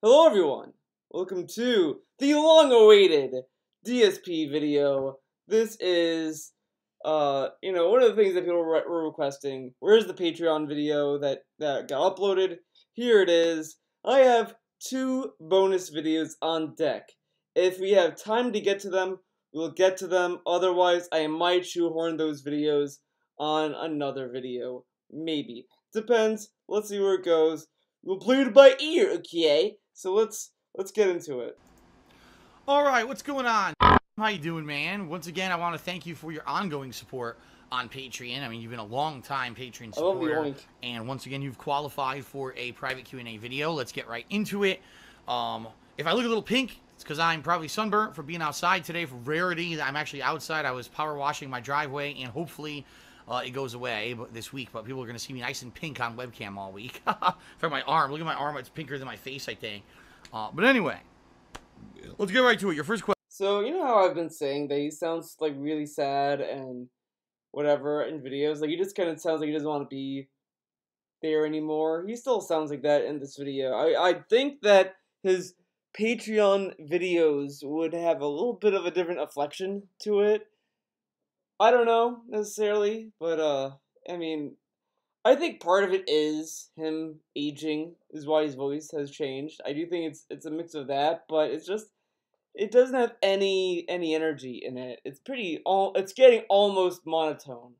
Hello everyone! Welcome to the long-awaited DSP video. This is, one of the things that people were requesting. Where's the Patreon video that got uploaded? Here it is. I have 2 bonus videos on deck. If we have time to get to them, we'll get to them. Otherwise, I might shoehorn those videos on another video. Maybe. Depends. Let's see where it goes. We'll play it by ear, okay? So let's get into it. All right, what's going on? How you doing, man? Once again, I want to thank you for your ongoing support on Patreon. I mean, you've been a long-time Patreon supporter, and once again, you've qualified for a private Q&A video. Let's get right into it. If I look a little pink, it's because I'm probably sunburnt for being outside today. For rarity, I'm actually outside. I was power washing my driveway, and hopefully it goes away this week, but people are going to see me nice and pink on webcam all week. For my arm. Look at my arm. It's pinker than my face, I think. But anyway, let's get right to it. Your first question. So, you know how I've been saying that he sounds, like, really sad and whatever in videos? Like, he just kind of sounds like he doesn't want to be there anymore. He still sounds like that in this video. I think that his Patreon videos would have a little bit of a different inflection to it. I don't know, necessarily, but, I mean, I think part of it is him aging, is why his voice has changed. I do think it's a mix of that, but it's just, it doesn't have any energy in it. It's it's getting almost monotone.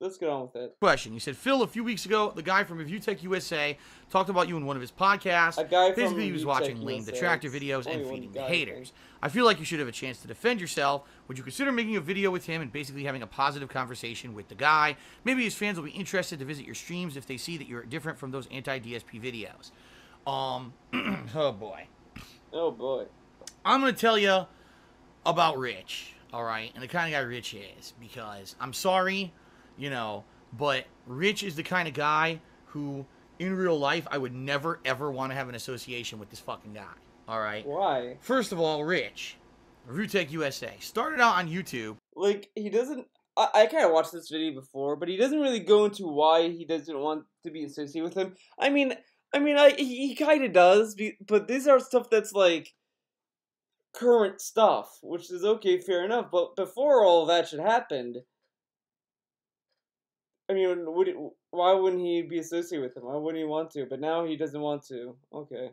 Let's get on with it. Question. You said, Phil, a few weeks ago, the guy from Review Tech USA talked about you in one of his podcasts. Basically, he was watching lame detractor videos and feeding the haters. I feel like you should have a chance to defend yourself. Would you consider making a video with him and basically having a positive conversation with the guy? Maybe his fans will be interested to visit your streams if they see that you're different from those anti-DSP videos. Oh boy. Oh boy. I'm going to tell you about Rich, alright? And the kind of guy Rich is. Because, I'm sorry, but Rich is the kind of guy who, in real life, I would never, ever want to have an association with this fucking guy. Alright? Why? First of all, Rich, Review Tech USA, started out on YouTube. Like, he doesn't... I kind of watched this video before, but he doesn't really go into why he doesn't want to be associated with him. He kind of does, but these are stuff that's, like, current stuff, which is okay, fair enough, but before all that shit happened, I mean, why wouldn't he be associated with him? Why wouldn't he want to? But now he doesn't want to. Okay.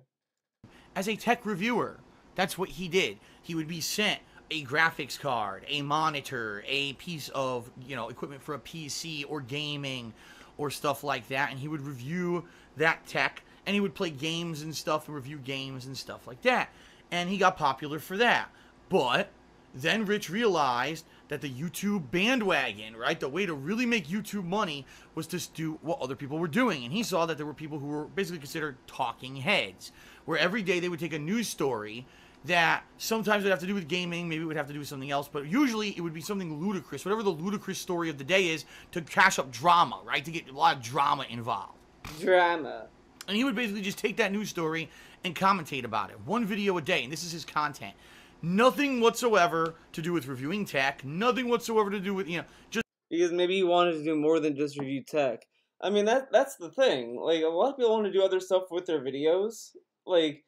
As a tech reviewer, that's what he did. He would be sent a graphics card, a monitor, a piece of, equipment for a PC or gaming or stuff like that, and he would review that tech, and he would play games and stuff and review games and stuff like that. And he got popular for that. But then Rich realized that the YouTube bandwagon, right, the way to really make YouTube money was to do what other people were doing. And he saw that there were people who were basically considered talking heads, where every day they would take a news story that sometimes would have to do with gaming, maybe it would have to do with something else, but usually it would be something ludicrous, whatever the ludicrous story of the day is, to cash up drama, right, to get a lot of drama involved. Drama. And he would basically just take that news story and commentate about it. One video a day, and this is his content. Nothing whatsoever to do with reviewing tech. Nothing whatsoever to do with, just... Because maybe he wanted to do more than just review tech. I mean, that's the thing. Like, a lot of people want to do other stuff with their videos. Like,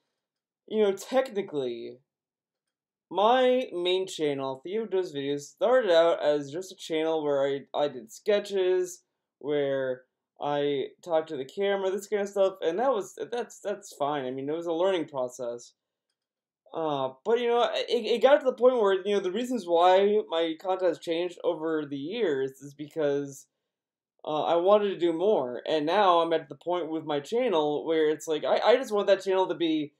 technically, my main channel, Theo Does Videos, started out as just a channel where I did sketches, where I talked to the camera, this kind of stuff, and that's fine. I mean, it was a learning process. But it got to the point where the reasons why my content has changed over the years is because I wanted to do more, and now I'm at the point with my channel where it's like I just want that channel to be,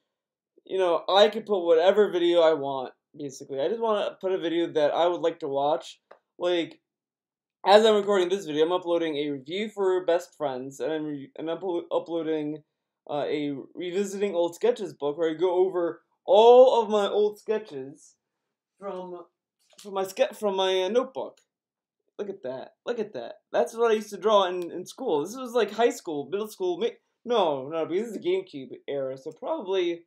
I could put whatever video I want. Basically, I just want to put a video that I would like to watch. Like, as I'm recording this video, I'm uploading a review for Best Friends, and I'm uploading a revisiting old sketches book where I go over all of my old sketches from my notebook. Look at that. Look at that. That's what I used to draw in school. This was like high school, middle school. No, because this is the GameCube era, so probably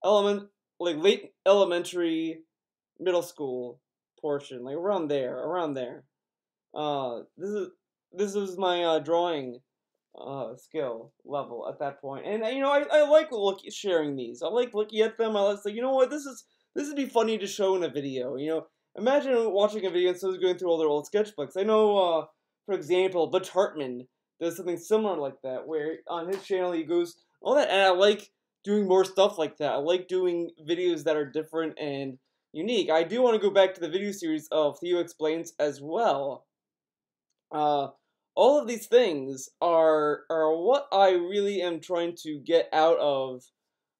late elementary, middle school portion, like around there. This is my drawing skill level at that point. And you know, I like sharing these. I like looking at them. I like you know what, this would be funny to show in a video. You know, imagine watching a video and someone's going through all their old sketchbooks. I know, for example, Butch Hartman does something similar like that, where on his channel he goes all that, and I like doing more stuff like that. I like doing videos that are different and unique. I do want to go back to the video series of Theo Explains as well. Uh, all of these things are what I really am trying to get out of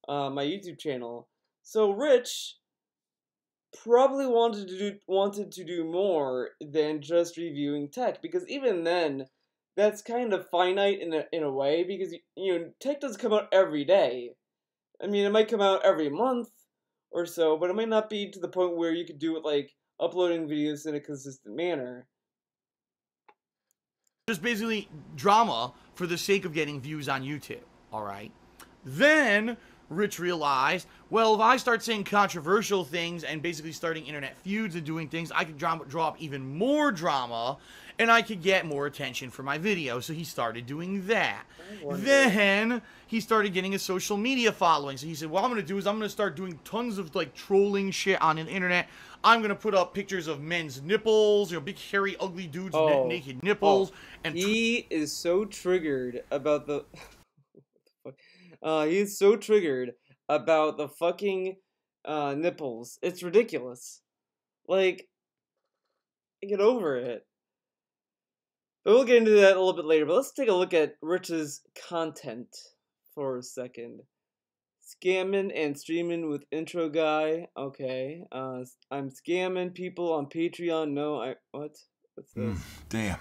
my YouTube channel. So Rich probably wanted to do more than just reviewing tech, because even then, that's kind of finite in a way, because you know, tech doesn't come out every day. I mean, it might come out every month or so, but it might not be to the point where you could do it like uploading videos in a consistent manner. Just basically drama for the sake of getting views on YouTube, all right? Then Rich realized, well, if I start saying controversial things and basically starting internet feuds and doing things, I could draw up even more drama and I could get more attention for my video. So he started doing that. Then he started getting a social media following. So he said, what I'm going to do is I'm going to start doing tons of like trolling shit on the internet. I'm going to put up pictures of men's nipples, you know, big hairy ugly dudes naked nipples. And he is so triggered about the he is so triggered about the fucking nipples. It's ridiculous. Like, get over it. But we'll get into that a little bit later. But let's take a look at Rich's content for a second. Scamming and streaming with intro guy. Okay. I'm scamming people on Patreon. No, what? What's this? Damn.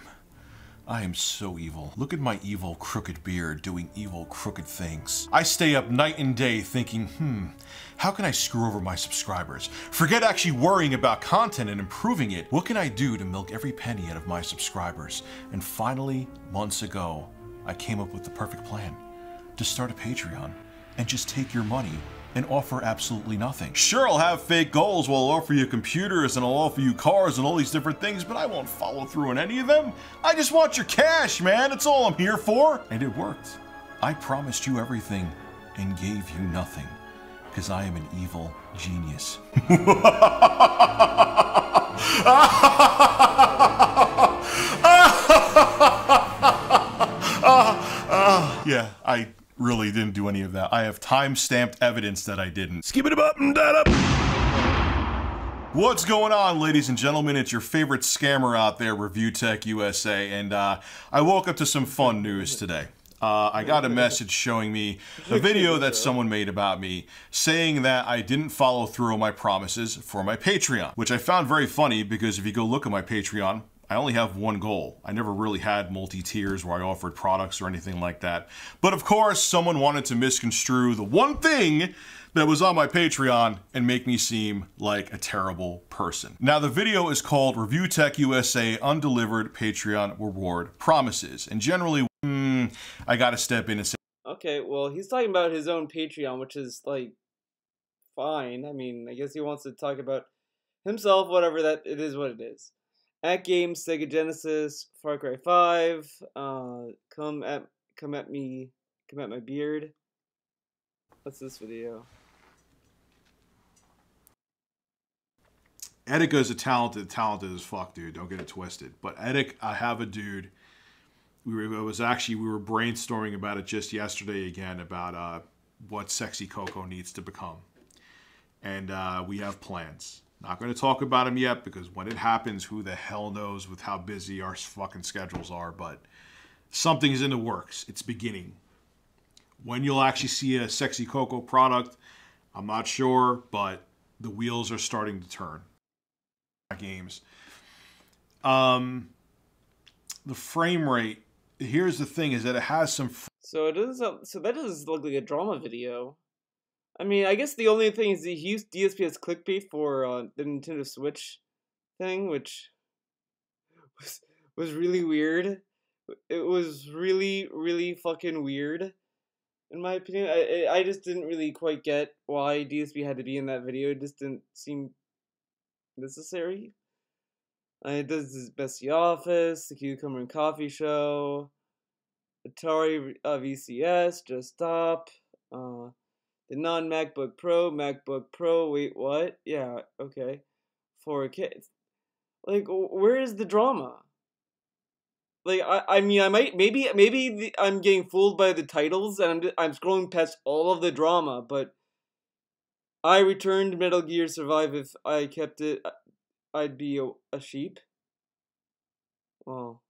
I am so evil. Look at my evil, crooked beard doing evil, crooked things. I stay up night and day thinking, how can I screw over my subscribers? Forget actually worrying about content and improving it. What can I do to milk every penny out of my subscribers? And finally, months ago, I came up with the perfect plan. To start a Patreon and just take your money and offer absolutely nothing. Sure, I'll have fake goals where I'll offer you computers and I'll offer you cars and all these different things, but I won't follow through on any of them. I just want your cash, man. That's all I'm here for. And it worked. I promised you everything and gave you nothing, because I am an evil genius. Yeah, I really didn't do any of that. I have time-stamped evidence that I didn't. Skip it up and that up. What's going on, ladies and gentlemen? It's your favorite scammer out there, Review Tech USA, and I woke up to some fun news today. I got a message showing me a video that someone made about me saying that I didn't follow through on my promises for my Patreon, which I found very funny because if you go look at my Patreon, I only have one goal. I never really had multi-tiers where I offered products or anything like that. But of course, someone wanted to misconstrue the one thing that was on my Patreon and make me seem like a terrible person. Now, the video is called Review Tech USA Undelivered Patreon Reward Promises. And generally, I gotta step in and say, okay, well, he's talking about his own Patreon, which is, like, fine. I mean, I guess he wants to talk about himself, whatever, that it is what it is. At Games, Sega Genesis, Far Cry 5, come at my beard. What's this video? Etika is a talented as fuck, dude. Don't get it twisted. But Etika, I have a dude. We were brainstorming about it just yesterday again about what Sexy Coco needs to become, and we have plans. Not going to talk about them yet because when it happens, who the hell knows with how busy our fucking schedules are. But something's in the works. It's beginning. When you'll actually see a Sexy Coco product, I'm not sure, but the wheels are starting to turn. Games. The frame rate. Here's the thing: is that it has some. So it doesn't. So that doesn't look like a drama video. I mean, I guess the only thing is he used DSP as clickbait for the Nintendo Switch thing, which was really weird. It was really, really fucking weird, in my opinion. I just didn't really quite get why DSP had to be in that video. It just didn't seem necessary. It does his Best the Office, the Cucumber and Coffee Show. Atari VCS, just stop. The non-MacBook Pro, wait, what? Yeah, okay. 4K. Like, where is the drama? Like, I mean, I might, maybe I'm getting fooled by the titles, and I'm scrolling past all of the drama, but I returned Metal Gear Survive. If I kept it, I'd be a sheep. Well,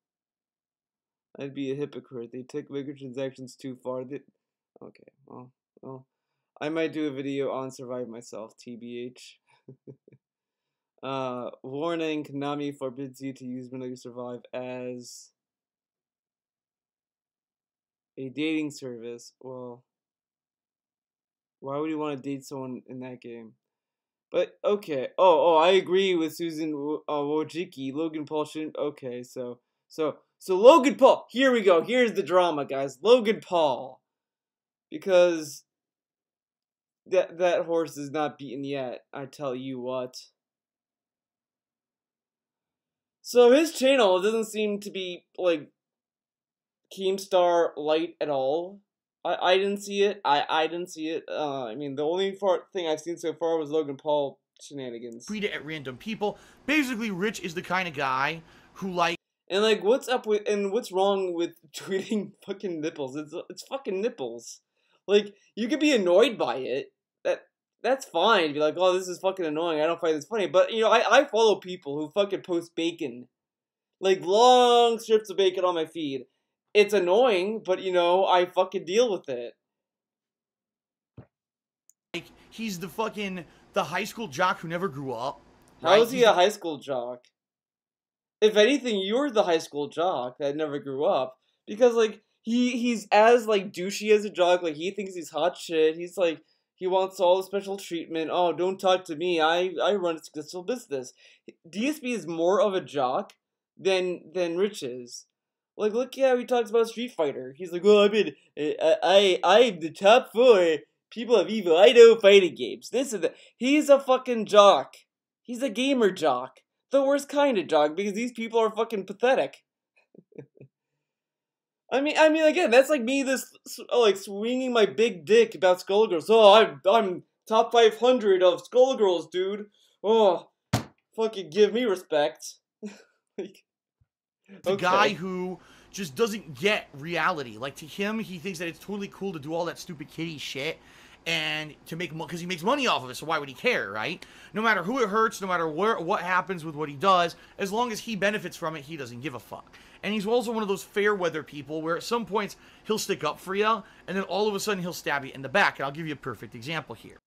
I'd be a hypocrite. They took microtransactions too far. Okay, well, I might do a video on Survive myself, TBH. Warning, Konami forbids you to use Metal Gear Survive as a dating service. Well, why would you want to date someone in that game? But, okay. Oh, I agree with Susan Wojcicki. Logan Paul shouldn't... Okay, so Logan Paul. Here we go. Here's the drama, guys. Logan Paul. Because that horse is not beaten yet, I tell you what. So his channel doesn't seem to be, like, Keemstar light at all. I didn't see it. I didn't see it. I mean, the only thing I've seen so far was Logan Paul shenanigans. Tweet it at random people. Basically, Rich is the kind of guy who, like... And, like, what's wrong with tweeting fucking nipples? It's fucking nipples. Like, you could be annoyed by it. That's fine. Be like, oh, this is fucking annoying. I don't find this funny. But, you know, I follow people who fucking post bacon. Like, long strips of bacon on my feed. It's annoying, but, you know, I fucking deal with it. Like, he's the high school jock who never grew up. Right? How is he a high school jock? If anything, you're the high school jock that never grew up. Because, like, he's as, like, douchey as a jock. Like, he thinks he's hot shit. He's, like, he wants all the special treatment. Oh, don't talk to me. I run a successful business. DSP is more of a jock than Rich is. Like, look how he talks about Street Fighter. He's like, well, I'm the top 4 people of evil. I know fighting games. This and that. He's a fucking jock. He's a gamer jock. The worst kind of jock, because these people are fucking pathetic. I mean, again, that's like me, like, swinging my big dick about Skullgirls. Oh, I'm top 500 of Skullgirls, dude. Oh, fucking give me respect. Like, the guy who just doesn't get reality. Like, to him, he thinks that it's totally cool to do all that stupid kiddie shit and to make money, because he makes money off of it, so why would he care, right? No matter who it hurts, no matter what happens with what he does, as long as he benefits from it, he doesn't give a fuck. And he's also one of those fair weather people where at some points he'll stick up for you, and then all of a sudden he'll stab you in the back. And I'll give you a perfect example here.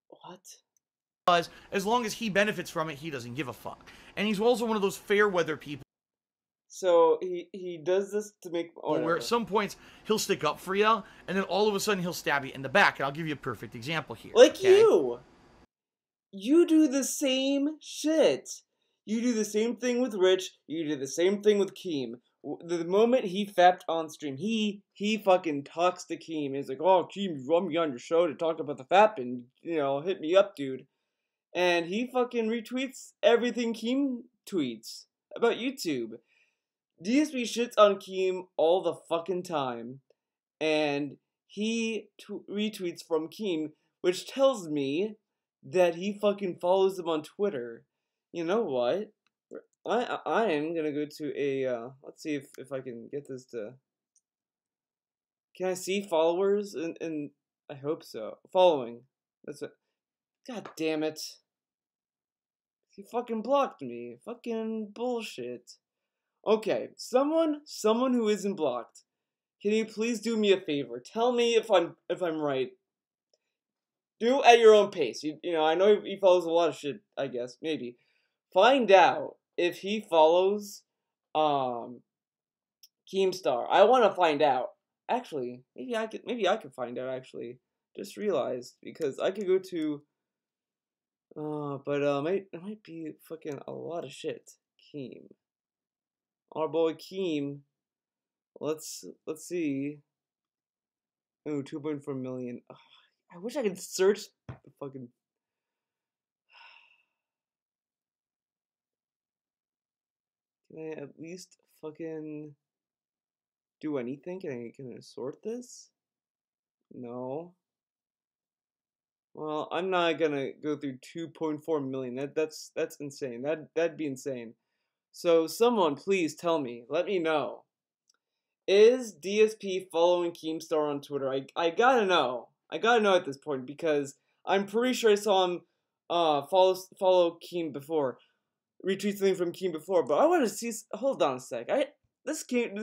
What? As long as he benefits from it, he doesn't give a fuck. And he's also one of those fair weather people. So he does this to make... where at some points he'll stick up for you, and then all of a sudden he'll stab you in the back. And I'll give you a perfect example here. Like, okay? You do the same shit. You do the same thing with Rich. You do the same thing with Keem. The moment he fapped on stream, he fucking talks to Keem. He's like, oh, Keem, you want me on your show to talk about the fapping? You know, hit me up, dude. And he fucking retweets everything Keem tweets about YouTube. DSP shits on Keem all the fucking time. And he retweets from Keem, which tells me that he fucking follows him on Twitter. You know what? I am gonna go to a, let's see if I can get this to... Can I see followers? And I hope so. Following. That's it. God damn it. He fucking blocked me. Fucking bullshit. Okay, someone who isn't blocked. Can you please do me a favor? Tell me if I'm right. Do at your own pace. You know, I know he follows a lot of shit, I guess. Maybe. Find out if he follows Keemstar. I want to find out. Actually, maybe I could find out, actually. Just realized, because I could go to but it might be fucking a lot of shit. Keem. Our boy Keem. Let's see. Oh, 2.4 million. Ugh, I wish I could search the fucking... Can I at least fucking do anything? Can I sort this? No. Well, I'm not gonna go through 2.4 million. That's insane. That'd be insane. So someone please tell me. Let me know. Is DSP following Keemstar on Twitter? I gotta know. I gotta know at this point because I'm pretty sure I saw him follow Keem before. Retweet something from Keem before, but I want to see. Hold on a sec. This came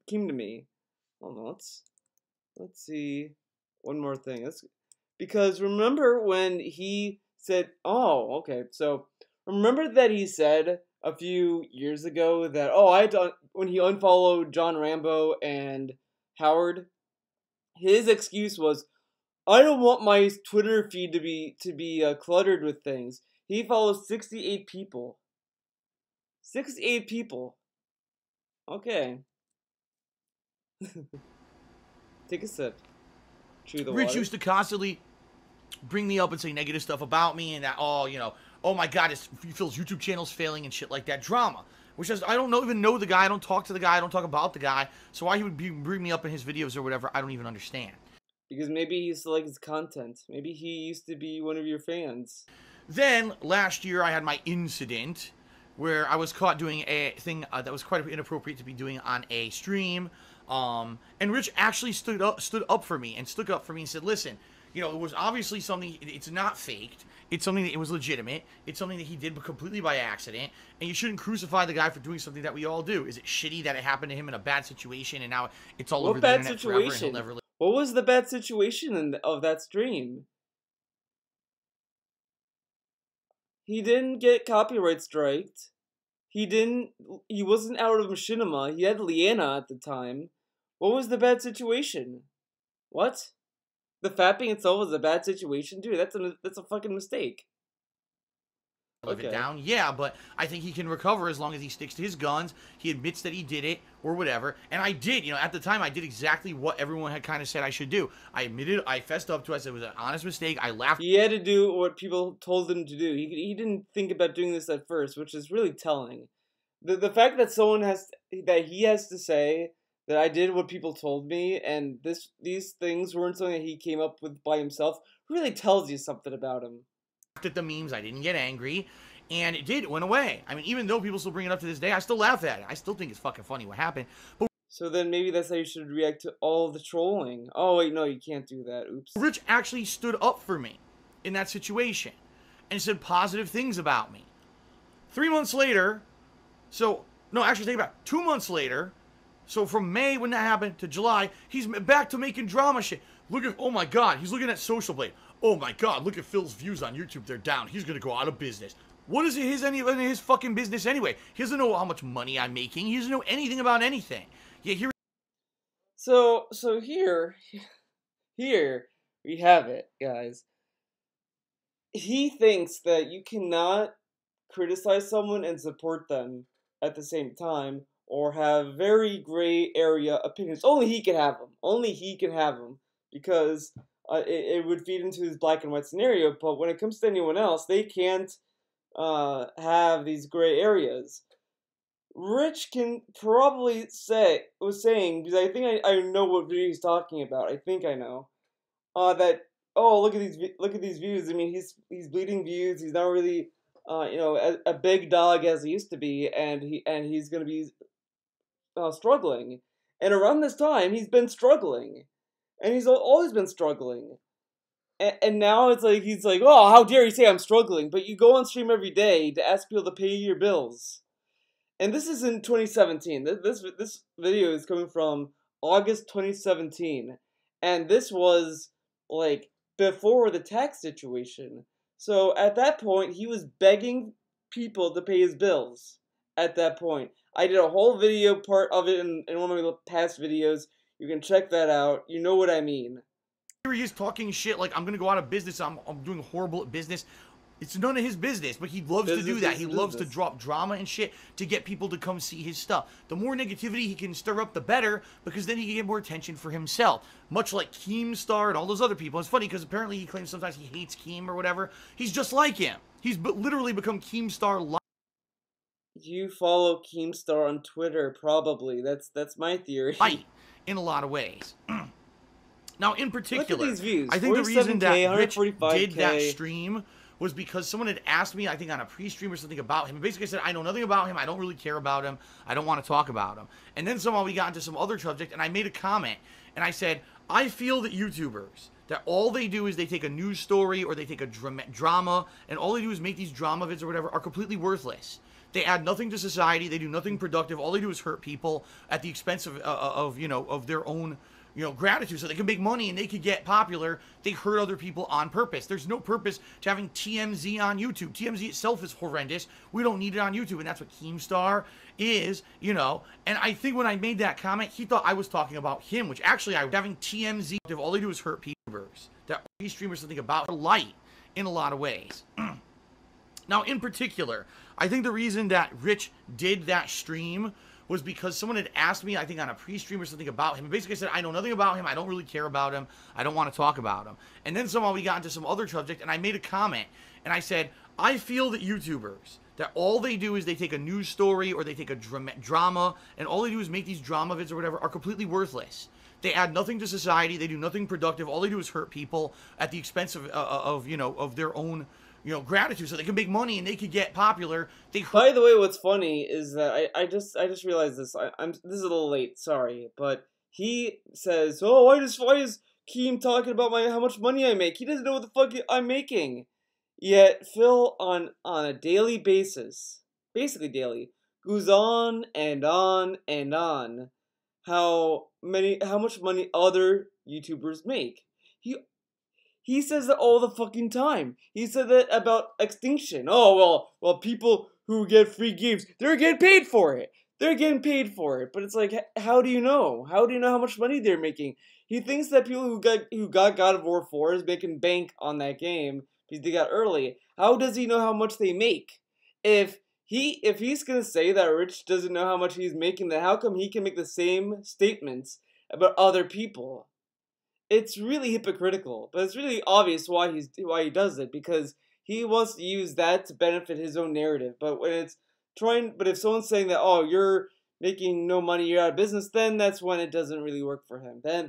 to me. Hold on. Let's see. One more thing. Because remember when he said, "Oh, okay." So remember that he said a few years ago that when he unfollowed John Rambo and Howard, his excuse was, "I don't want my Twitter feed to be cluttered with things." He follows 68 people. 68 people. Okay. Take a sip. Chew the Rich water. used to constantly bring me up and say negative stuff about me and that, oh my god, he feels YouTube channel's failing and shit like that. Drama. Which is, I don't even know the guy, I don't talk to the guy, I don't talk about the guy, so why he would bring me up in his videos or whatever, I don't even understand. Because maybe he used to like his content. Maybe he used to be one of your fans. Then, last year, I had my incident where I was caught doing a thing that was quite inappropriate to be doing on a stream. And Rich actually stood up for me and said, listen, it was obviously something, it's not faked. It's something that it was legitimate. It's something that he did completely by accident. And you shouldn't crucify the guy for doing something that we all do. Is it shitty that it happened to him in a bad situation and now it's all over the internet forever and he'll never live? What was the bad situation of that stream? He didn't get copyright striked. He wasn't out of machinima. He had Leanna at the time. What was the bad situation? What? The fapping itself was a bad situation? Dude, that's a fucking mistake. Live it down, yeah, but I think he can recover as long as he sticks to his guns. He admits that he did it or whatever, and I did. At the time, I did exactly what everyone had kind of said I should do. I admitted, I fessed up to it. I said it was an honest mistake. I laughed. He had to do what people told him to do. He didn't think about doing this at first, which is really telling. The fact that he has to say that I did what people told me, and these things weren't something that he came up with by himself, really tells you something about him. At the memes, I didn't get angry, and it went away. I mean, even though people still bring it up to this day, I still laugh at it. I still think it's fucking funny what happened. But so then maybe that's how you should react to all the trolling. Oh wait, no, you can't do that. Oops. Rich actually stood up for me in that situation and said positive things about me. 3 months later, actually take it back. 2 months later, so from May when that happened to July, he's back to making drama shit. Oh my god, he's looking at Social Blade. Oh my god, look at Phil's views on YouTube, they're down. He's gonna go out of business. What is any of his fucking business anyway? He doesn't know how much money I'm making. He doesn't know anything about anything. Yeah, here. So here we have it, guys. He thinks that you cannot criticize someone and support them at the same time, or have very gray area opinions. Only he can have them. Only he can have them, because it would feed into his black and white scenario. But when it comes to anyone else, they can't have these gray areas. Rich can probably was saying, because I think I know what video he's talking about. I think I know that. Oh, look at these views. I mean, he's bleeding views. He's not really a big dog as he used to be, and he's gonna be struggling. And around this time, he's been struggling, and he's always been struggling. And now it's like he's like, oh, how dare you say I'm struggling? But you go on stream every day to ask people to pay your bills. And this is in 2017. This video is coming from August 2017, and this was like before the tax situation. So at that point, he was begging people to pay his bills. At that point, I did a whole video part of it in one of my past videos. You can check that out. You know what I mean. Here he is talking shit like I'm gonna go out of business. I'm doing horrible at business. It's none of his business, but he loves to do that. He loves to drop drama and shit to get people to come see his stuff. The more negativity he can stir up, the better, because then he can get more attention for himself. Much like Keemstar and all those other people. It's funny because apparently he claims sometimes he hates Keem or whatever. He's just like him. He's literally become Keemstar. You follow Keemstar on Twitter, probably. That's my theory. Right, in a lot of ways. Now, in Look at particular, these views. I think the reason that Rich 145K. did that stream was because someone had asked me, I think on a pre-stream or something about him. Basically, I said, I know nothing about him. I don't really care about him. I don't want to talk about him. And then somehow we got into some other subject, and I made a comment. And I said, I feel that YouTubers, that all they do is they take a news story or they take a drama, and all they do is make these drama vids or whatever, are completely worthless. They add nothing to society. They do nothing productive. All they do is hurt people at the expense of you know, of their own, you know, gratitude, so they can make money and they could get popular. They hurt other people on purpose. There's no purpose to having TMZ on YouTube. TMZ itself is horrendous. We don't need it on YouTube, and that's what Keemstar is, you know. And I think when I made that comment, he thought I was talking about him, which actually I was having TMZ. All they do is hurt people. That stream or something about light in a lot of ways. Now, in particular, I think the reason that Rich did that stream was because someone had asked me, I think on a pre-stream or something about him. Basically, I said, I know nothing about him. I don't really care about him. I don't want to talk about him. And then somehow we got into some other subject, and I made a comment. And I said, I feel that YouTubers, that all they do is they take a news story or they take a drama, and all they do is make these drama vids or whatever, are completely worthless. They add nothing to society. They do nothing productive. All they do is hurt people at the expense of you know, of their own, you know, gratitude, so they can make money and they could get popular. By the way, what's funny is that I just realized this. I'm this is a little late, sorry, but he says, "Oh, why is Keem talking about how much money I make? He doesn't know what the fuck I'm making." Yet Phil on a daily basis, basically daily, goes on and on and on how much money other YouTubers make. He says that all the fucking time. He said that about Extinction. Oh, well, people who get free games, they're getting paid for it. They're getting paid for it. But it's like, how do you know? How do you know how much money they're making? He thinks that people who got God of War 4 is making bank on that game because they got early. How does he know how much they make? If he's gonna say that Rich doesn't know how much he's making, then how come he can make the same statements about other people? It's really hypocritical, but it's really obvious why he does it, because he wants to use that to benefit his own narrative. But if someone's saying that, oh, you're making no money, you're out of business, then that's when it doesn't really work for him. Then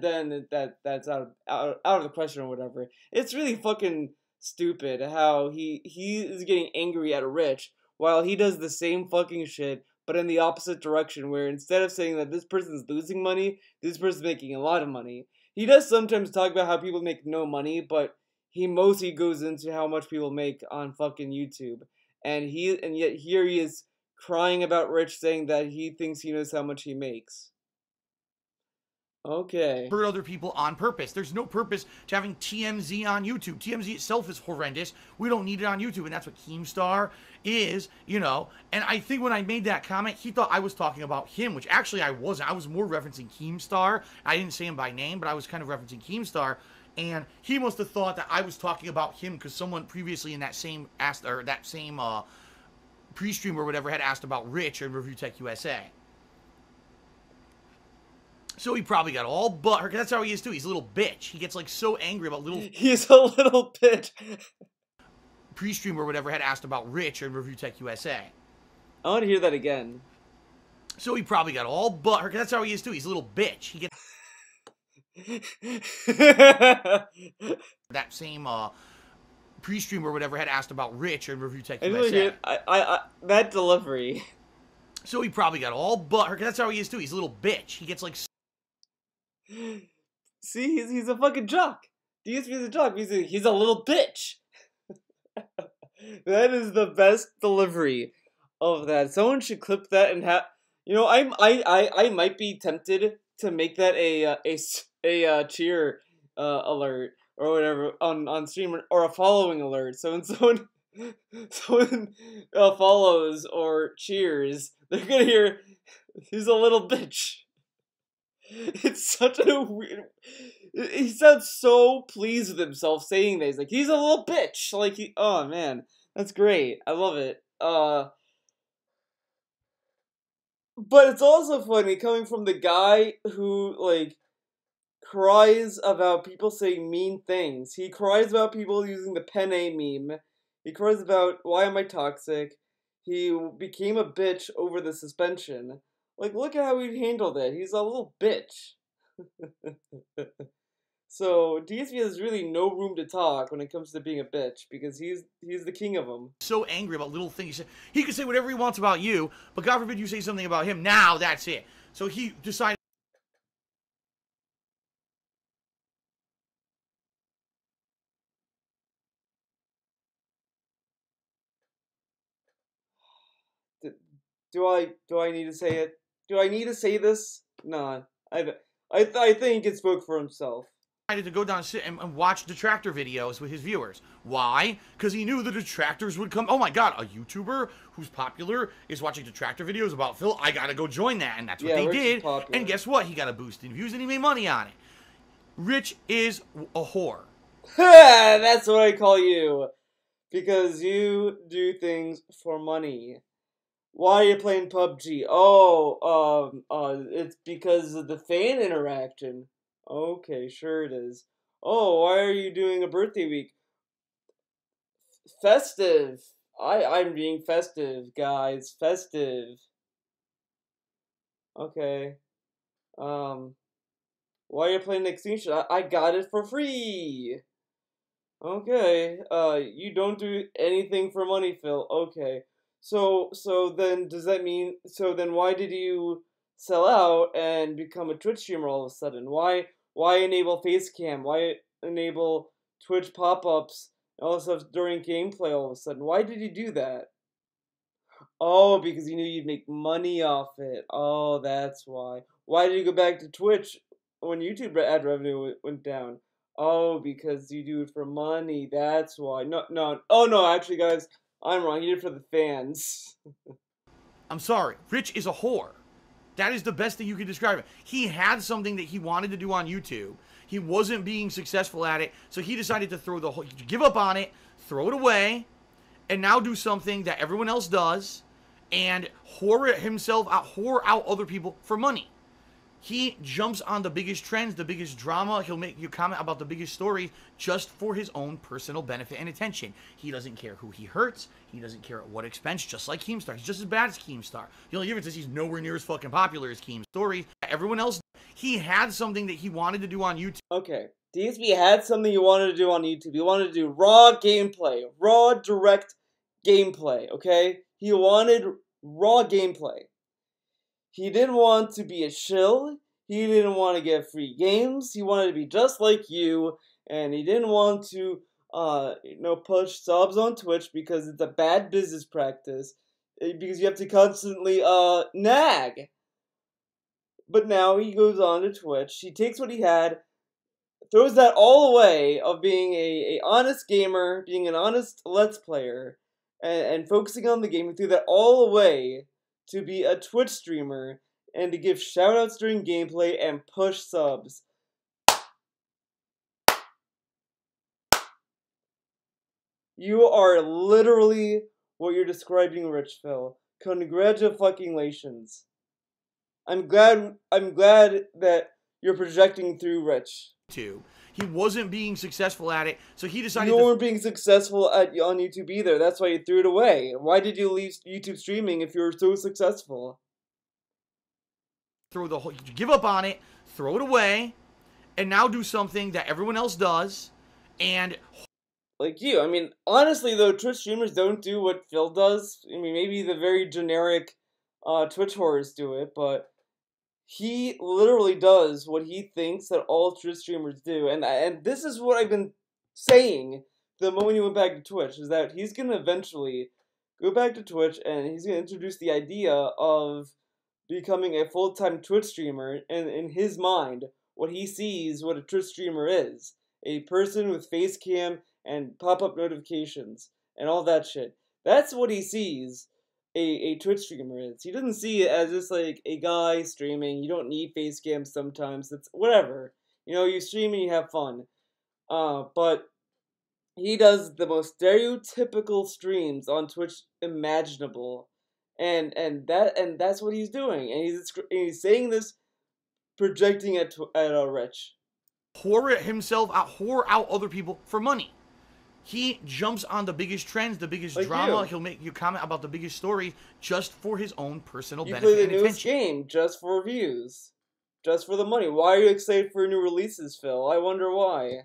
that's out of the question or whatever. It's really fucking stupid how he is getting angry at Rich while he does the same fucking shit, but in the opposite direction, where instead of saying that this person's losing money, this person's making a lot of money. He does sometimes talk about how people make no money, but he mostly goes into how much people make on fucking YouTube. And yet here he is crying about Rich, saying that he thinks he knows how much he makes. Okay. Hurt other people on purpose. There's no purpose to having TMZ on YouTube. TMZ itself is horrendous. We don't need it on YouTube, and that's what Keemstar is, you know. And I think when I made that comment, he thought I was talking about him, which actually I wasn't. I was more referencing Keemstar. I didn't say him by name, but I was kind of referencing Keemstar. And he must have thought that I was talking about him because someone previously in that same pre-stream or whatever had asked about Rich and Review Tech USA. So he probably got all butthurt. That's how he is too. He's a little bitch. He gets like so angry about little. He's a little bitch. Pre-stream or whatever had asked about Rich and Review Tech USA. I want to hear that again. So he probably got all butthurt. That's how he is too. He's a little bitch. He gets that same pre-stream or whatever had asked about Rich and Review Tech USA. I that delivery. So he probably got all butthurt. That's how he is too. He's a little bitch. He gets like. See, he's a fucking jock. DSP is a jock. He's a little bitch. That is the best delivery of that. Someone should clip that and have. You know, I might be tempted to make that a cheer alert or whatever on stream, or a following alert. So when someone follows or cheers, they're gonna hear he's a little bitch. It's such a weird. He sounds so pleased with himself saying that. He's like, he's a little bitch. Like oh man, that's great. I love it. But it's also funny coming from the guy who like cries about people saying mean things. He cries about people using the penne meme. He cries about why am I toxic. he became a bitch over the suspension. Like, look at how he handled it. He's a little bitch. So DSP has really no room to talk when it comes to being a bitch because he's the king of them. So angry about little things. He can say whatever he wants about you, but God forbid you say something about him. Now that's it. So he decided. Do I need to say it? Do I need to say this? Nah. I think it spoke for himself. To go down and sit and watch detractor videos with his viewers. Why? Because he knew the detractors would come. Oh my god, a YouTuber who's popular is watching detractor videos about Phil. I gotta go join that. And that's what they did. And guess what? He got a boost in views and he made money on it. Rich is a whore. That's what I call you. Because you do things for money. Why are you playing PUBG? Oh, it's because of the fan interaction. Okay, sure it is. Oh, why are you doing a birthday week? Festive. I'm being festive, guys. Festive. Okay. Why are you playing Extinction? I got it for free. Okay. You don't do anything for money, Phil. Okay. So then does that mean, so then why did you sell out and become a Twitch streamer all of a sudden? Why enable Facecam? Why enable Twitch pop-ups and all this stuff during gameplay all of a sudden? Why did you do that? Oh, because you knew you'd make money off it. Oh, that's why. Why did you go back to Twitch when YouTube ad revenue went down? Oh, because you do it for money. That's why. No. Oh, no, actually, guys, I'm wrong. You did it for the fans. I'm sorry. Rich is a whore. That is the best thing you could describe it. He had something that he wanted to do on YouTube. He wasn't being successful at it, so he decided to give up on it, throw it away, and now do something that everyone else does, and whore out other people for money. He jumps on the biggest trends, the biggest drama. He'll make you comment about the biggest stories just for his own personal benefit and attention. He doesn't care who he hurts. He doesn't care at what expense, just like Keemstar. He's just as bad as Keemstar. The only difference is he's nowhere near as fucking popular as Keemstar. Stories. Everyone else, he had something that he wanted to do on YouTube. Okay. DSP had something he wanted to do on YouTube. He wanted to do raw gameplay. Raw, direct gameplay, okay? He wanted raw gameplay. He didn't want to be a shill. He didn't want to get free games. He wanted to be just like you, and he didn't want to, push subs on Twitch because it's a bad business practice. Because you have to constantly, nag. But now he goes on to Twitch. He takes what he had, throws that all away of being a honest gamer, being an honest Let's Player, and focusing on the game. He threw that all away to be a Twitch streamer and to give shoutouts during gameplay and push subs. You are literally what you're describing, Rich Phil. Congratulations. I'm glad that you're projecting through Rich. He wasn't being successful at it, so he decided you weren't being successful on YouTube either. That's why you threw it away. Why did you leave YouTube streaming if you were so successful? Give up on it, throw it away, and now do something that everyone else does, and like you. I mean, honestly though, Twitch streamers don't do what Phil does. I mean, maybe the very generic Twitch horrors do it, but he literally does what he thinks that all Twitch streamers do. And this is what I've been saying the moment he went back to Twitch, is that he's going to eventually go back to Twitch and he's going to introduce the idea of becoming a full-time Twitch streamer. And in his mind, what he sees what a Twitch streamer is. A person with face cam and pop-up notifications and all that shit. That's what he sees a Twitch streamer is. He doesn't see it as just like a guy streaming. You don't need face cams sometimes. It's whatever. You know, you stream and you have fun. But he does the most stereotypical streams on Twitch imaginable. And that's what he's doing. And he's saying this projecting at Rich. Whore out other people for money. He jumps on the biggest trends, the biggest Like drama. you. He'll make you comment about the biggest stories just for his own personal You benefit play and the newest attention. game just for views. Just for the money. Why are you excited for new releases, Phil? I wonder why.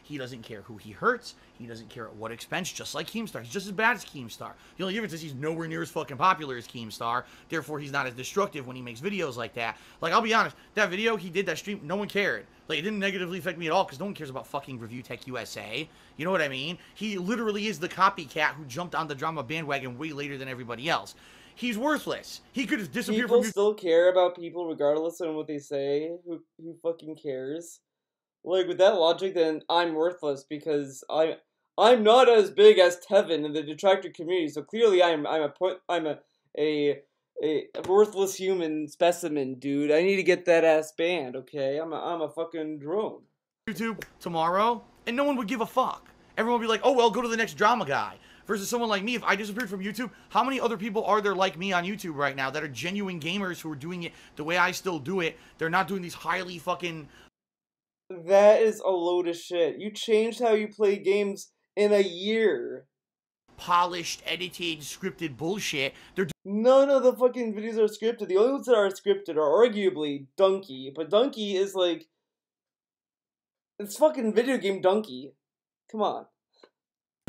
He doesn't care who he hurts. He doesn't care at what expense, just like Keemstar. He's just as bad as Keemstar. The only difference is he's nowhere near as fucking popular as Keemstar. Therefore, he's not as destructive when he makes videos like that. Like, I'll be honest, that video he did, that stream, no one cared. Like, it didn't negatively affect me at all because no one cares about fucking Review Tech USA. You know what I mean? He literally is the copycat who jumped on the drama bandwagon way later than everybody else. He's worthless. He could have disappeared People from you. still care about people regardless of what they say. Who fucking cares? Like, with that logic, then I'm worthless because I'm not as big as Tevin in the detractor community. So clearly, I'm a worthless human specimen, dude. I need to get that ass banned. Okay, I'm a fucking drone. YouTube tomorrow, and no one would give a fuck. Everyone would be like, oh, well, go to the next drama guy. Versus someone like me, if I disappeared from YouTube, how many other people are there like me on YouTube right now that are genuine gamers who are doing it the way I still do it? They're not doing these highly fucking... That is a load of shit. You changed how you play games in a year. polished, edited, scripted bullshit. They're None of the fucking videos are scripted. The only ones that are scripted are arguably Donkey. But Donkey is like... It's fucking video game Donkey. Come on.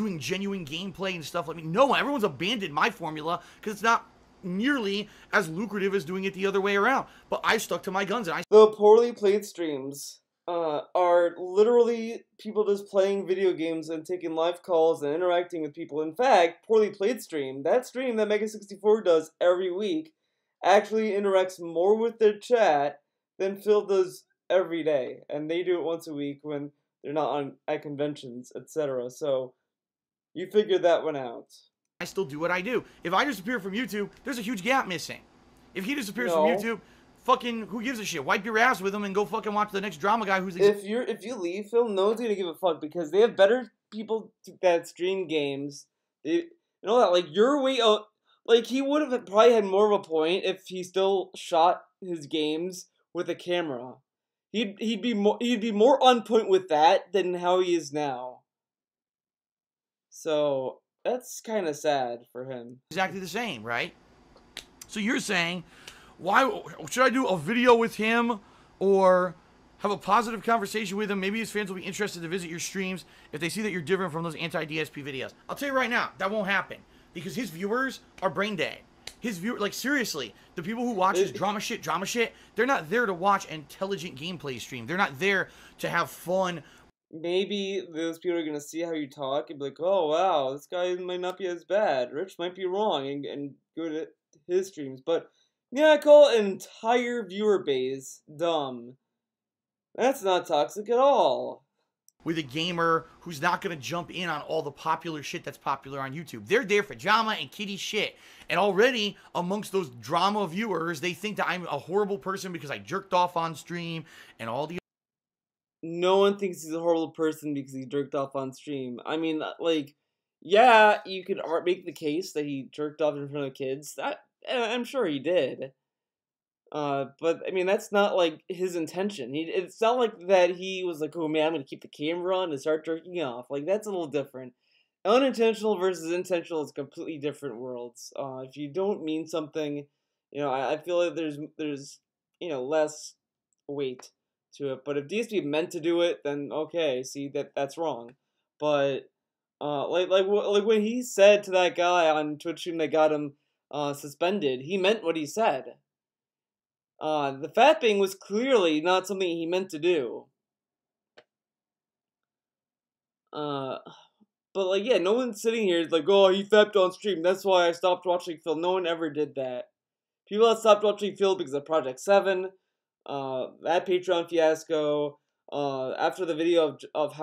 doing genuine gameplay and stuff like me. No, everyone's abandoned my formula because it's not nearly as lucrative as doing it the other way around. But I stuck to my guns and I... The poorly played streams are literally people just playing video games and taking live calls and interacting with people. In fact, poorly played stream, that stream that Mega64 does every week, actually interacts more with their chat than Phil does every day. And they do it once a week when they're not at conventions, etc. So, you figured that one out. I still do what I do. If I disappear from YouTube, there's a huge gap missing. If he disappears from No. YouTube, fucking who gives a shit? Wipe your ass with him and go fucking watch the next drama guy who's... If you leave, Phil, no one's gonna give a fuck because they have better people that stream games. You know that, like, your way out, like, he would have probably had more of a point if he still shot his games with a camera. He'd be more on point with that than how he is now. So that's kind of sad for him. exactly the same, right? So you're saying, why should I do a video with him or have a positive conversation with him? Maybe his fans will be interested to visit your streams if they see that you're different from those anti-DSP videos. I'll tell you right now, that won't happen because his viewers are brain dead. His viewer, like, seriously, the people who watch his drama shit, they're not there to watch intelligent gameplay stream. They're not there to have fun. Maybe those people are gonna see how you talk and be like, oh wow, this guy might not be as bad. Rich might be wrong and go to his streams. But yeah, I call an entire viewer base dumb. That's not toxic at all. With a gamer who's not going to jump in on all the popular shit that's popular on YouTube. They're there for drama and kiddie shit. And already, amongst those drama viewers, they think that I'm a horrible person because I jerked off on stream and all the... No one thinks he's a horrible person because he jerked off on stream. I mean, like, yeah, you could make the case that he jerked off in front of kids. I'm sure he did. But I mean, that's not like his intention. It's not like that he was like, oh man, I'm gonna keep the camera on and start jerking off. Like, that's a little different. Unintentional versus intentional is completely different worlds. If you don't mean something, I feel like there's less weight to it. But if DSP meant to do it, then okay, see that's wrong. But like when he said to that guy on Twitch stream that got him suspended, he meant what he said. The fapping was clearly not something he meant to do. But like, yeah, no one's sitting here like, oh, he fapped on stream, that's why I stopped watching Phil. No one ever did that. People that stopped watching Phil because of Project 7, that Patreon fiasco, after the video of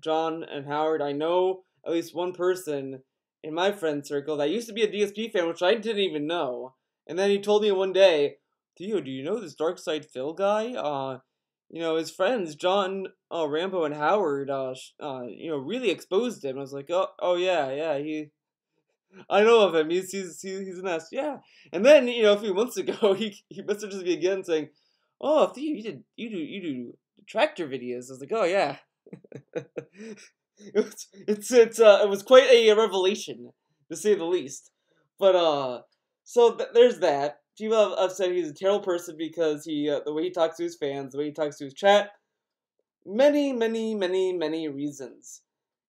John and Howard, I know at least one person in my friend circle that used to be a DSP fan, which I didn't even know. And then he told me one day, Theo, do you know this Dark Side Phil guy? His friends, John, Rambo, and Howard, really exposed him. I was like, oh yeah, I know of him. He's an ass, yeah. And then, a few months ago, he messages me again saying, oh, Theo, you do tractor videos. I was like, oh yeah. It was quite a revelation, to say the least. But so there's that. People have said he's a terrible person because the way he talks to his fans, the way he talks to his chat, many reasons.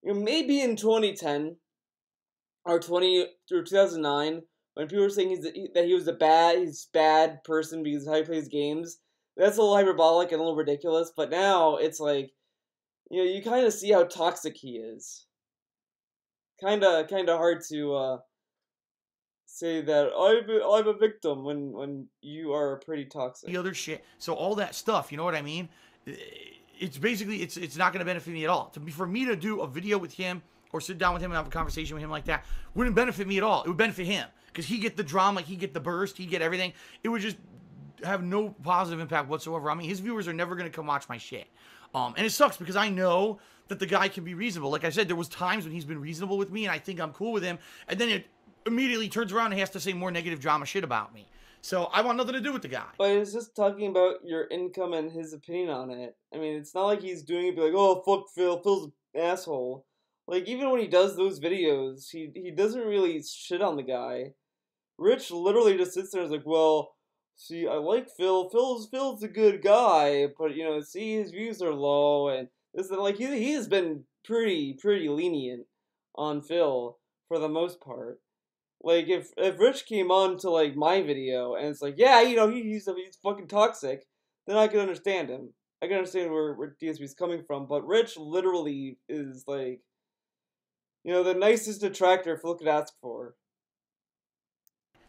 Maybe in 2010 or 2009, when people were saying that he was he's bad person because of how he plays games, that's a little hyperbolic and a little ridiculous. But now it's like, you kind of see how toxic he is. Kind of hard to say that I'm a victim when you are pretty toxic. The other shit. So all that stuff, you know what I mean? It's basically it's not going to benefit me at all. For me to do a video with him or sit down with him and have a conversation with him like that wouldn't benefit me at all. It would benefit him because he get the drama, he get the burst, he get everything. It would just have no positive impact whatsoever. I mean, his viewers are never going to come watch my shit. And it sucks because I know that the guy can be reasonable. Like I said, there was times when he's been reasonable with me and I think I'm cool with him, and then it immediately turns around and has to say more negative drama shit about me. So I want nothing to do with the guy. But it's just talking about your income and his opinion on it. I mean, it's not like he's doing it be like, oh, fuck Phil, Phil's an asshole. Like, even when he does those videos, he doesn't really shit on the guy. Rich literally just sits there and is like, well, see, I like Phil. Phil's a good guy, but, see, his views are low, and this, like, he has been pretty lenient on Phil for the most part. Like, if Rich came on to, like, my video, and it's like, yeah, he's fucking toxic, then I can understand him. I can understand where DSP's coming from, but Rich literally is, like, the nicest detractor Phil could ask for.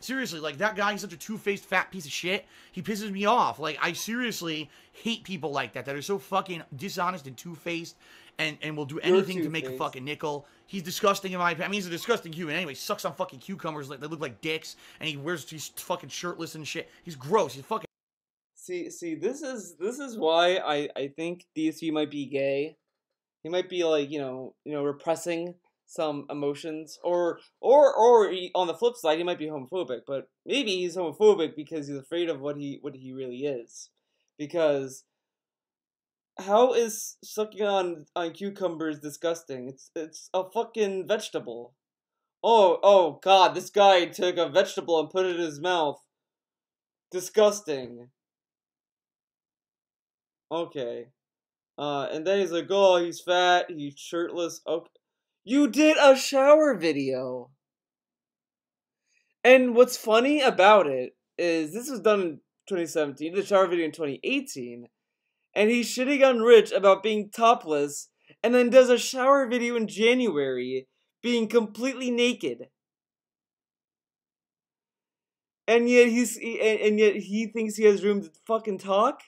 Seriously, like, that guy is such a two-faced fat piece of shit. He pisses me off. Like, I seriously hate people like that are so fucking dishonest and two-faced and will do anything to make a fucking nickel. He's disgusting in my opinion. I mean, he's a disgusting human anyway. He sucks on fucking cucumbers that look like dicks, and he's fucking shirtless and shit. He's gross. He's fucking... See, this is why I think DSP might be gay. He might be, like, repressing some emotions, or on the flip side, he might be homophobic. But maybe he's homophobic because he's afraid of what he really is. Because how is sucking on cucumbers disgusting? It's a fucking vegetable. Oh God, this guy took a vegetable and put it in his mouth. Disgusting. Okay. And then he's like, oh, he's fat, he's shirtless. Okay. You did a shower video. And what's funny about it is this was done in 2017, the shower video in 2018, and he's shitting on Rich about being topless, and then does a shower video in January being completely naked. And yet he thinks he has room to fucking talk?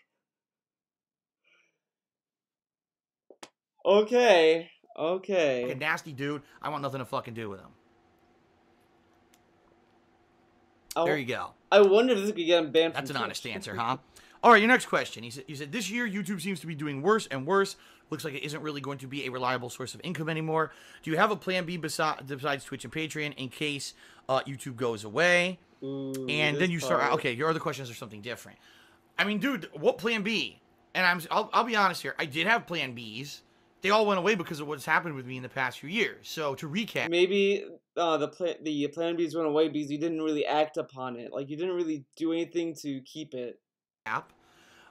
Okay. Fucking nasty dude. I want nothing to fucking do with him. There you go. I wonder if this could get him banned from That's an Twitch. honest answer, huh? All right, your next question. He said, this year, YouTube seems to be doing worse and worse. Looks like it isn't really going to be a reliable source of income anymore. Do you have a plan B besides Twitch and Patreon in case YouTube goes away? Ooh, and then you start... Okay, your other questions are something different. I mean, dude, what plan B? And I'll be honest here. I did have plan Bs. They all went away because of what's happened with me in the past few years. So, to recap... Maybe the plan Bs went away because you didn't really act upon it. Like, you didn't really do anything to keep it.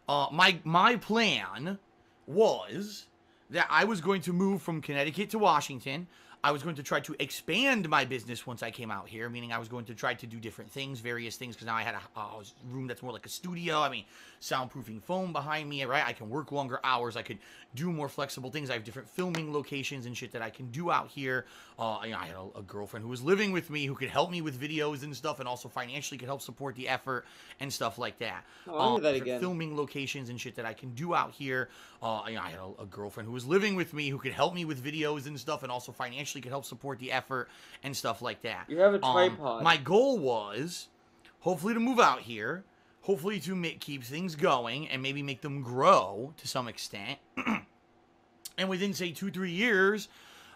My plan was that I was going to move from Connecticut to Washington. I was going to try to expand my business once I came out here, meaning I was going to try to do different things, various things, because now I had a room that's more like a studio. I mean, soundproofing foam behind me, right? I can work longer hours. I could do more flexible things. I have different filming locations and shit that I can do out here. I had a girlfriend who was living with me who could help me with videos and stuff, and also financially could help support the effort and stuff like that. Filming locations and shit that I can do out here. I had a girlfriend who was living with me who could help me with videos and stuff, and also financially could help support the effort and stuff like that. You have a tripod. My goal was hopefully to move out here, hopefully to keep things going and maybe make them grow to some extent. And within, say, 2-3 years,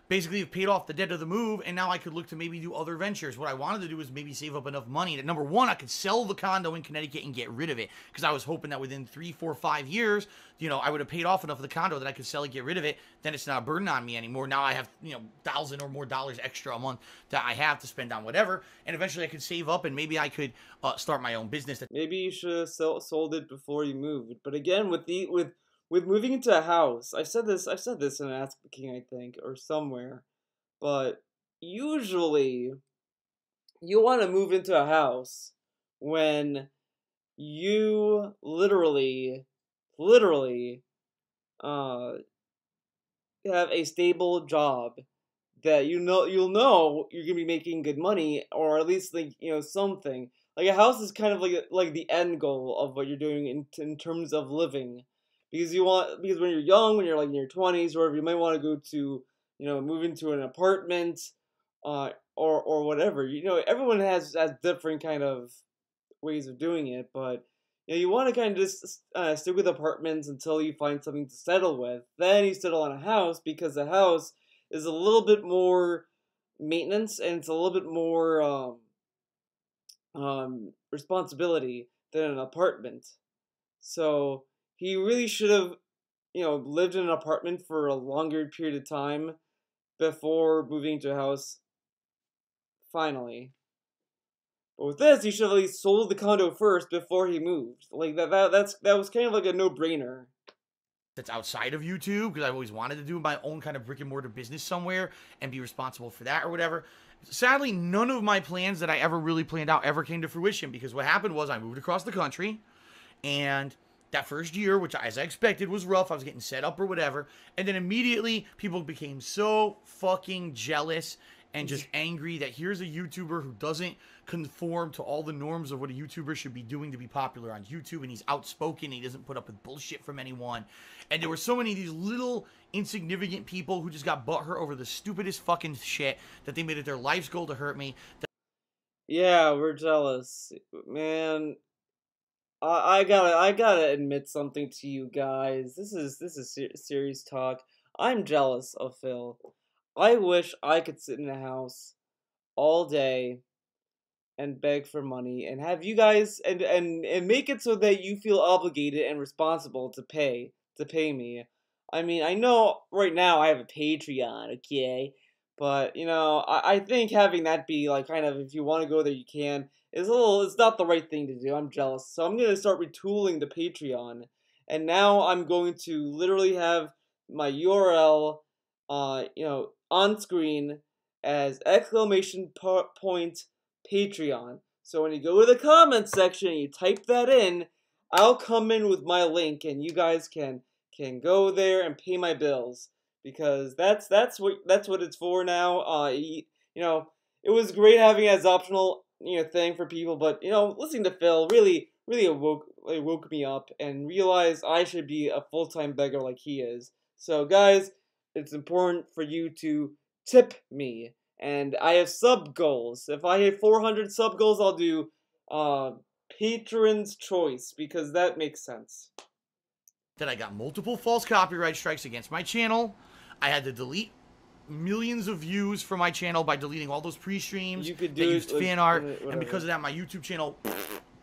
basically have paid off the debt of the move, and now I could look to maybe do other ventures. What I wanted to do was maybe save up enough money that, number one, I could sell the condo in Connecticut and get rid of it, because I was hoping that within 3, 4, 5 years, you know, I would have paid off enough of the condo that I could sell it, get rid of it. Then it's not a burden on me anymore. Now I have, you know, $1,000 or more extra a month that I have to spend on whatever, and eventually I could save up, and maybe I could start my own business. Maybe you should have sold it before you moved. But again, with moving into a house, I've said this in Ask the King, I think, or somewhere. But usually, you want to move into a house when you literally, have a stable job that you'll know you're gonna be making good money, or at least, like, you know, something. Like, a house is kind of like the end goal of what you're doing in terms of living, because when you're young, when you're like in your 20s or whatever, you might want to go to, you know, move into an apartment, or whatever. You know, everyone has different kind of ways of doing it, but you know, you want to kind of just stick with apartments until you find something to settle with. Then you settle on a house, because the house is a little bit more maintenance, and it's a little bit more responsibility than an apartment. So he really should have, you know, lived in an apartment for a longer period of time before moving to a house finally. But with this, he should have at least sold the condo first before he moved. Like, that was kind of like a no-brainer. That's outside of YouTube, because I've always wanted to do my own kind of brick and mortar business somewhere and be responsible for that or whatever. Sadly, none of my plans that I ever really planned out ever came to fruition, because what happened was I moved across the country, and that first year, which as I expected was rough, I was getting set up or whatever, and then immediately people became so fucking jealous and just angry that here's a YouTuber who doesn't conform to all the norms of what a YouTuber should be doing to be popular on YouTube, and he's outspoken, and he doesn't put up with bullshit from anyone. And there were so many of these little insignificant people who just got butthurt over the stupidest fucking shit that they made it their life's goal to hurt me. Yeah, we're jealous, man. I gotta admit something to you guys. This is serious talk. I'm jealous of Phil. I wish I could sit in a house all day and beg for money and have you guys and make it so that you feel obligated and responsible to pay me. I mean, I know right now I have a Patreon, okay? But, you know, I think having that be like kind of, if you want to go there you can, it's not the right thing to do. I'm jealous. So I'm going to start retooling the Patreon. And now I'm going to literally have my URL you know, on screen as !point Patreon. So when you go to the comments section and you type that in, I'll come in with my link, and you guys can go there and pay my bills, because that's what it's for now. You know, it was great having it as optional, you know, thing for people, but you know, listening to Phil really woke me up and realized I should be a full-time beggar like he is. So guys, it's important for you to tip me. And I have sub goals. If I hit 400 sub goals, I'll do Patron's Choice, because that makes sense. That I got multiple false copyright strikes against my channel. I had to delete millions of views from my channel by deleting all those pre-streams that used fan art, and because of that, my YouTube channel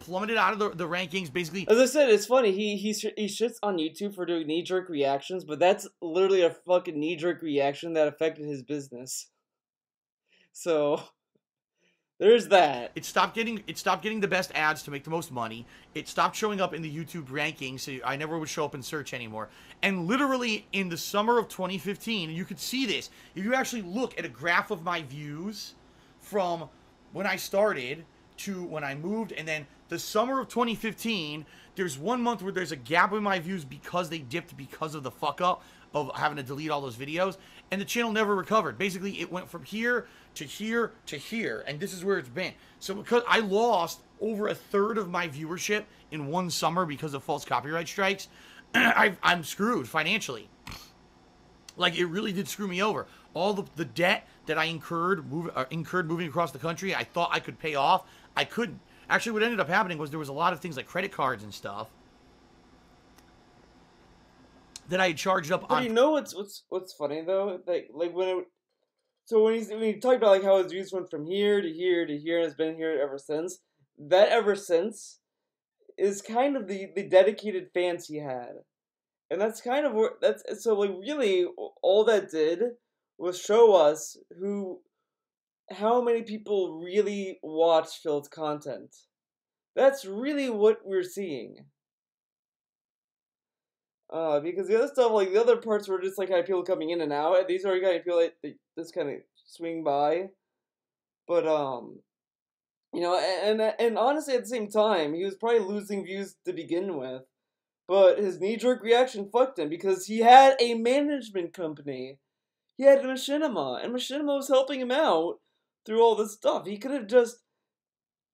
plummeted out of the rankings. Basically, as I said, it's funny. He shits on YouTube for doing knee-jerk reactions, but that's literally a fucking knee-jerk reaction that affected his business. So there's that. It stopped getting the best ads to make the most money. It stopped showing up in the YouTube rankings, so I never would show up in search anymore. And literally in the summer of 2015, you could see this. If you actually look at a graph of my views from when I started to when I moved, and then the summer of 2015, there's 1 month where there's a gap in my views because they dipped because of the fuck up of having to delete all those videos, and the channel never recovered. Basically, it went from here to here to here, and this is where it's been. So because I lost over a third of my viewership in one summer because of false copyright strikes, I'm screwed financially. Like, it really did screw me over. All the debt that I incurred moving across the country, I thought I could pay off. I couldn't. Actually, what ended up happening was there was a lot of things like credit cards and stuff that I had charged up but on. You know what's funny though? Like when So when he talked about like how his views went from here to here to here and has been here ever since, that ever since is kind of the dedicated fans he had. And that's kind of where that's so like really all that did was show us how many people really watch Phil's content. That's really what we're seeing. Because the other stuff, like the other parts, were just like kind of people coming in and out. And these are kind of feel like they just kind of swing by. But and honestly, at the same time, he was probably losing views to begin with. But his knee-jerk reaction fucked him because he had a management company. He had Machinima, and Machinima was helping him out through all this stuff. He could have just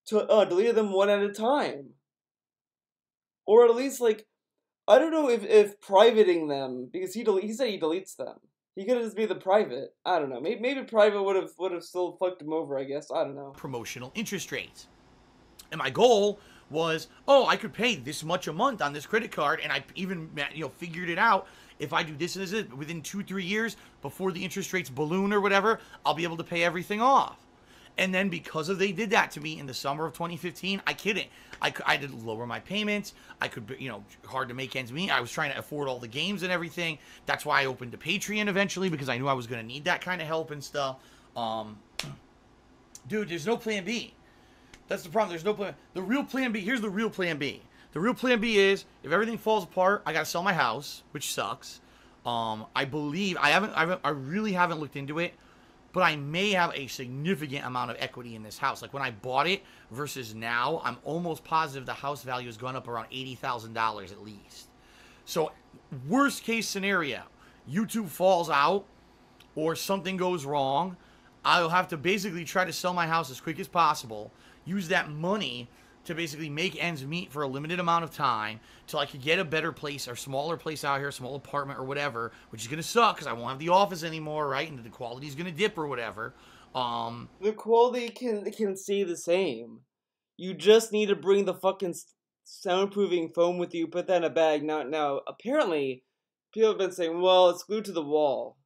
deleted them one at a time, or at least like I don't know if privating them because he said he deletes them. He could have just made the private. I don't know. Maybe private would have still fucked him over. I guess I don't know. Promotional interest rates, and my goal was, oh, I could pay this much a month on this credit card, and I even figured it out. If I do this and this, within 2-3 years before the interest rates balloon or whatever, I'll be able to pay everything off. And then because they did that to me in the summer of 2015, I couldn't. I did lower my payments. I could, hard to make ends meet. I was trying to afford all the games and everything. That's why I opened a Patreon eventually, because I knew I was going to need that kind of help and stuff. Dude, there's no plan B. That's the problem. There's no plan. The real plan B, here's the real plan B. The real plan B is, if everything falls apart, I got to sell my house, which sucks. I believe, I really haven't looked into it, but I may have a significant amount of equity in this house. Like when I bought it versus now, I'm almost positive the house value has gone up around $80,000 at least. So worst case scenario, YouTube falls out or something goes wrong, I'll have to basically try to sell my house as quick as possible, use that money to basically make ends meet for a limited amount of time till I could get a better place or smaller place out here, a small apartment or whatever, which is going to suck because I won't have the office anymore, right? And the quality is going to dip or whatever. The quality can stay the same. You just need to bring the fucking soundproofing foam with you, put that in a bag. Now, apparently, people have been saying, well, it's glued to the wall.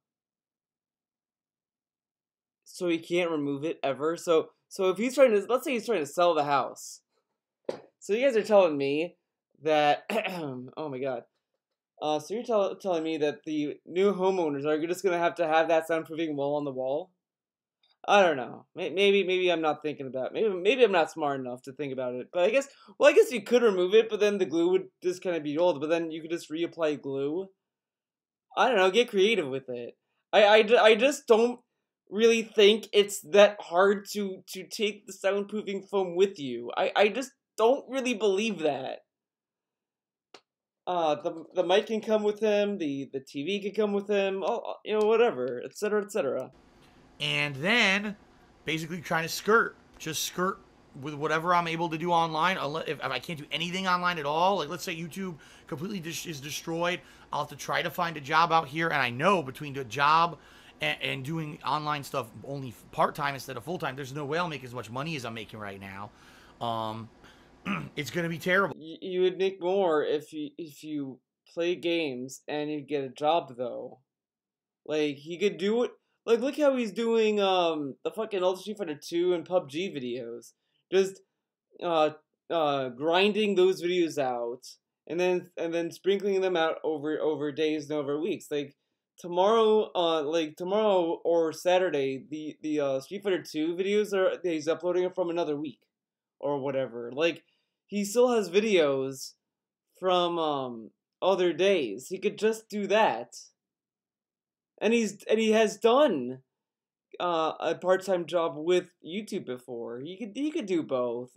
So he can't remove it ever. So if he's trying to, let's say he's trying to sell the house. So you guys are telling me that, oh my god. So you're telling me that the new homeowners are just going to have that soundproofing wall on the wall? I don't know. Maybe I'm not thinking about it. Maybe I'm not smart enough to think about it. But I guess you could remove it, but then the glue would just kind of be old. But then you could just reapply glue. I don't know. Get creative with it. I just don't really think it's that hard to take the soundproofing foam with you. I just don't really believe that. The mic can come with him, the TV can come with him, whatever, etc., etc. And then, basically trying to just skirt with whatever I'm able to do online. If I can't do anything online at all, like let's say YouTube completely is destroyed, I'll have to try to find a job out here. And I know between the job and doing online stuff only part-time instead of full-time, there's no way I'll make as much money as I'm making right now. It's going to be terrible. You would make more if you play games and you get a job, though. Like, he could do it. Like, look how he's doing the fucking Ultra Street Fighter 2 and PUBG videos. Just grinding those videos out and then sprinkling them out over days and over weeks. Like tomorrow or Saturday, the Street Fighter 2 videos he's uploading it from another week or whatever. Like he still has videos from other days. He could just do that. And he has done a part-time job with YouTube before. He could do both.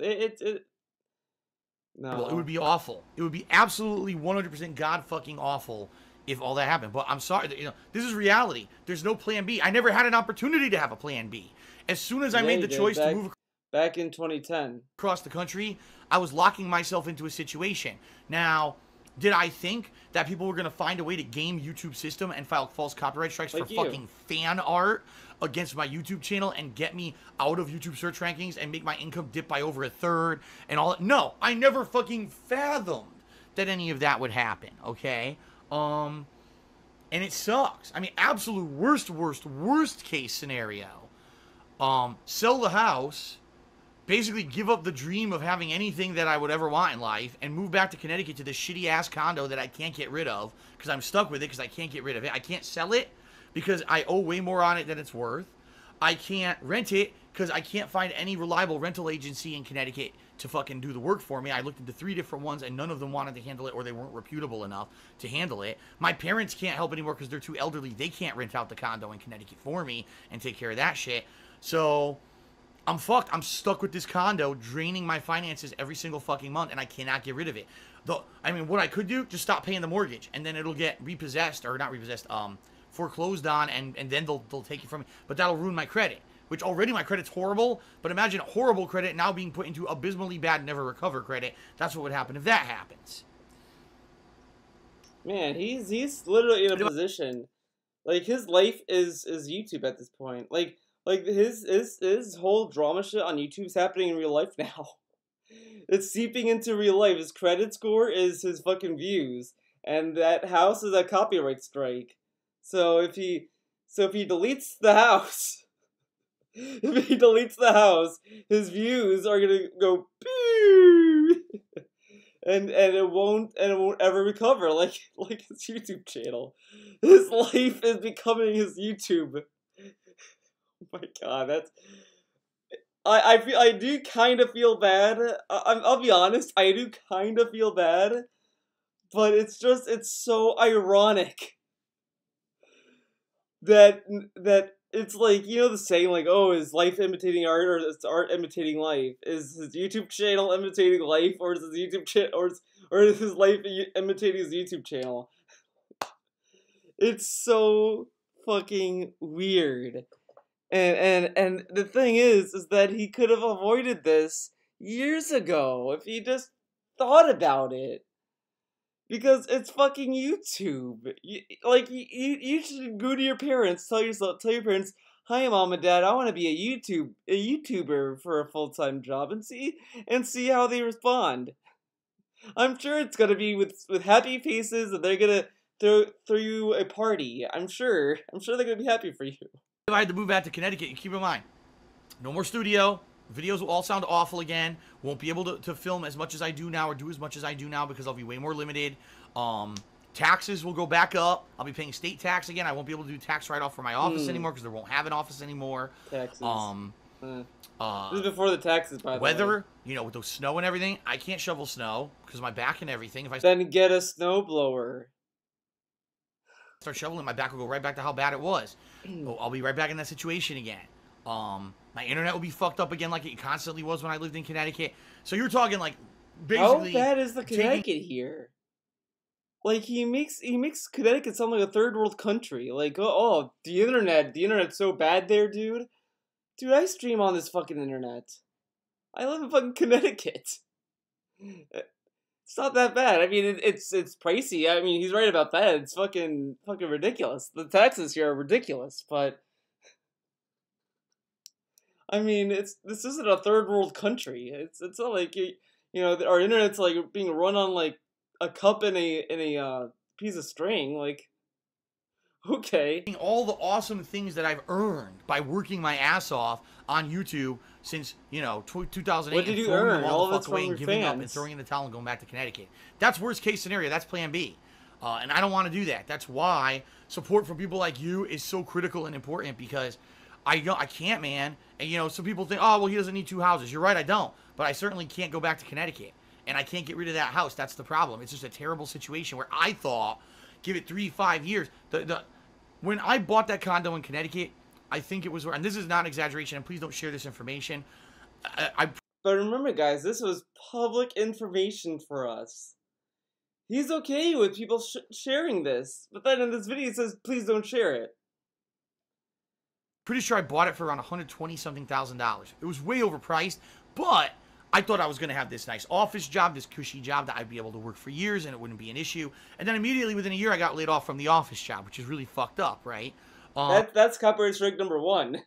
No. Well, it would be awful. It would be absolutely 100% god fucking awful if all that happened. But I'm sorry, this is reality. There's no plan B. I never had an opportunity to have a plan B. As soon as I made the choice to move back in 2010 across the country, I was locking myself into a situation. Now, did I think that people were going to find a way to game YouTube system and file false copyright strikes for fucking fan art against my YouTube channel and get me out of YouTube search rankings and make my income dip by over a third and all that? No, I never fucking fathomed that any of that would happen, okay? And and it sucks. I mean, absolute worst case scenario. Sell the house, basically give up the dream of having anything that I would ever want in life, and move back to Connecticut to this shitty ass condo that I can't get rid of because I'm stuck with it because I can't get rid of it. I can't sell it because I owe way more on it than it's worth. I can't rent it because I can't find any reliable rental agency in Connecticut to fucking do the work for me. I looked into 3 different ones and none of them wanted to handle it, or they weren't reputable enough to handle it. My parents can't help anymore because they're too elderly. They can't rent out the condo in Connecticut for me and take care of that shit. So I'm fucked. I'm stuck with this condo, draining my finances every single fucking month, and I cannot get rid of it. I mean, what I could do, just stop paying the mortgage, and then it'll get repossessed, or not repossessed, foreclosed on, and then they'll take it from me. But that'll ruin my credit, which already my credit's horrible. But imagine horrible credit now being put into abysmally bad, never recover credit. That's what would happen if that happens. Man, he's literally in a position, like, his life is YouTube at this point. Like his whole drama shit on YouTube's happening in real life now. It's seeping into real life. His credit score is his fucking views, and that house is a copyright strike. So if he deletes the house, his views are gonna go pew, and it won't ever recover like his YouTube channel. His life is becoming his YouTube. Oh my god, that's. I do kind of feel bad. I'll be honest, I do kind of feel bad, but it's so ironic that it's like, you know, the saying, like, oh, is life imitating art, or is art imitating life? Is his YouTube channel imitating life, or is his YouTube or is his life imitating his YouTube channel? It's so fucking weird. And the thing is that he could have avoided this years ago if he just thought about it. Because it's fucking YouTube. You should go to your parents, tell your parents, "Hi, Mom and Dad, I want to be a YouTuber for a full-time job," and see how they respond. I'm sure it's gonna be with happy faces, and they're gonna throw you a party. I'm sure they're gonna be happy for you. If I had to move back to Connecticut, and keep in mind, no more studio. Videos will all sound awful again. Won't be able to film as much as I do now, or do as much as I do now, because I'll be way more limited. Taxes will go back up. I'll be paying state tax again. I won't be able to do tax write-off for my office anymore, because they won't have an office anymore. Taxes. This is before the taxes, by the way. Weather, you know, with the snow and everything, I can't shovel snow because my back and everything. If I then get a snowblower. Start shoveling, my back will go right back to how bad it was. I'll be right back in that situation again. My internet will be fucked up again like it constantly was when I lived in Connecticut. So you're talking, like, basically... How bad is the Connecticut here? Like, he makes Connecticut sound like a third world country. Like, oh, the internet's so bad there, dude. Dude, I stream on this fucking internet. I live in fucking Connecticut. It's not that bad. I mean, it's pricey. I mean, he's right about that. It's fucking ridiculous. The taxes here are ridiculous, but I mean, this isn't a third world country. It's not like you know, our internet's like being run on like a cup in a piece of string. Like, okay. All the awesome things that I've earned by working my ass off on YouTube since, you know, 2008. What did you earn? All the of fuck away and giving fans. up and throwing in the towel and going back to Connecticut. That's worst case scenario. That's plan B. And I don't want to do that. That's why support from people like you is so critical and important, because I can't, man. And, you know, some people think, oh, well, he doesn't need 2 houses. You're right, I don't. But I certainly can't go back to Connecticut. And I can't get rid of that house. That's the problem. It's just a terrible situation where I thought, give it 3-5 years. When I bought that condo in Connecticut, I think it was, and this is not an exaggeration, and please don't share this information. But remember, guys, this was public information for us. He's okay with people sharing this, but then in this video it says, please don't share it. Pretty sure I bought it for around $120-something thousand. It was way overpriced, but I thought I was going to have this nice office job, this cushy job that I'd be able to work for years and it wouldn't be an issue. And then immediately within a year, I got laid off from the office job, which is really fucked up, right? That's copyright strike number 1.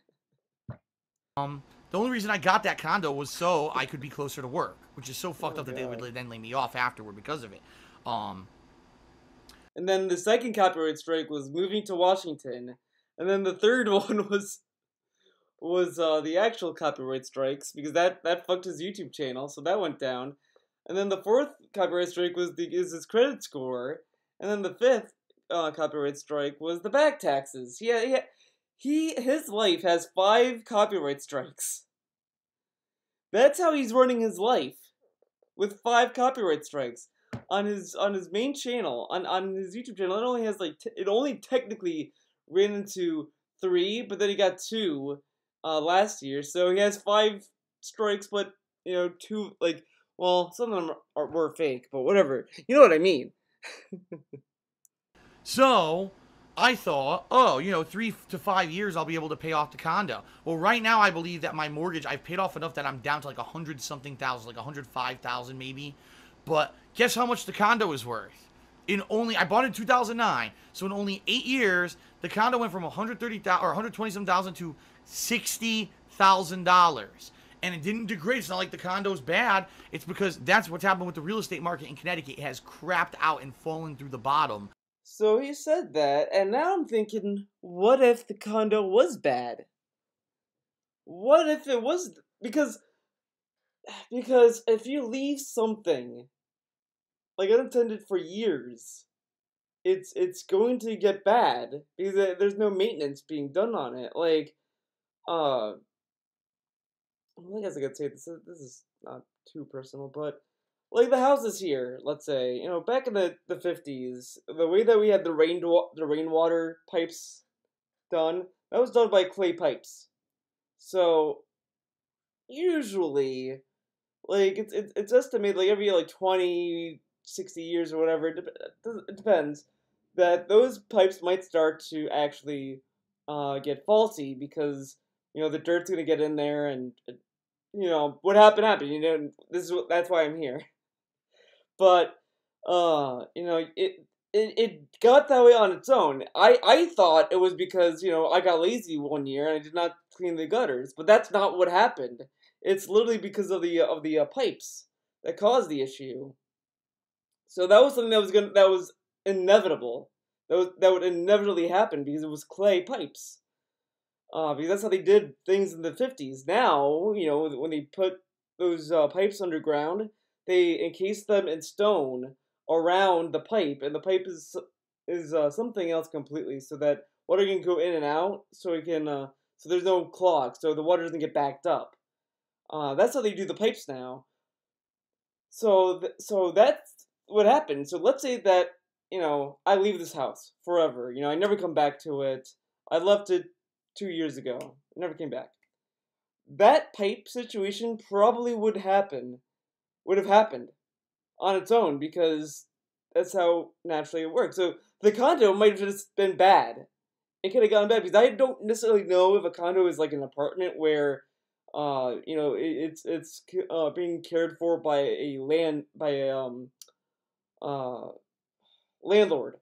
The only reason I got that condo was so I could be closer to work, which is so fucked up that they would then lay me off afterward because of it. And then the second copyright strike was moving to Washington. And then the third one was the actual copyright strikes, because that fucked his YouTube channel, so that went down. And then the fourth copyright strike was his credit score. And then the fifth copyright strike was the back taxes. His life has 5 copyright strikes. That's how he's running his life, with 5 copyright strikes on his main channel, on his YouTube channel. It only has it only technically ran into 3, but then he got 2 last year, so he has 5 strikes, but 2 well, some of them were fake, but whatever. You know what I mean. So I thought, oh, 3 to 5 years I'll be able to pay off the condo. Well, right now I believe that my mortgage, I've paid off enough that I'm down to like 100-something thousand, like 105,000 maybe. But guess how much the condo is worth? I bought it in 2009, so in only 8 years, the condo went from 130,000 or 120-some thousand to $60,000. And it didn't degrade. It's not like the condo's bad. It's because that's what's happened with the real estate market in Connecticut. It has crapped out and fallen through the bottom. So he said that, and now I'm thinking, what if the condo was bad? What if it was, because if you leave something unattended for years, it's going to get bad because there's no maintenance being done on it. I guess I could say this is not too personal, but the houses here, let's say, back in the 50s, the way that we had the rainwater pipes done, that was done by clay pipes. So usually, it's estimated every 20, 60 years or whatever, it depends, that those pipes might start to actually get faulty because the dirt's gonna get in there, and what happened. That's why I'm here. But it got that way on its own. I thought it was because I got lazy one year and I did not clean the gutters, but that's not what happened. It's literally because of the pipes that caused the issue. So that was something that was inevitable. That would inevitably happen because it was clay pipes. Because that's how they did things in the 50s. Now, when they put those pipes underground, they encase them in stone around the pipe, and the pipe is something else completely, so that water can go in and out, so it can so there's no clog, so the water doesn't get backed up. That's how they do the pipes now. So that's what happened. So let's say that I leave this house forever. I never come back to it. I left it 2 years ago. I never came back. That pipe situation probably would have happened on its own, because that's how naturally it works. So the condo might have just been bad. It could have gone bad, because I don't necessarily know if a condo is like an apartment where it's being cared for by a landlord.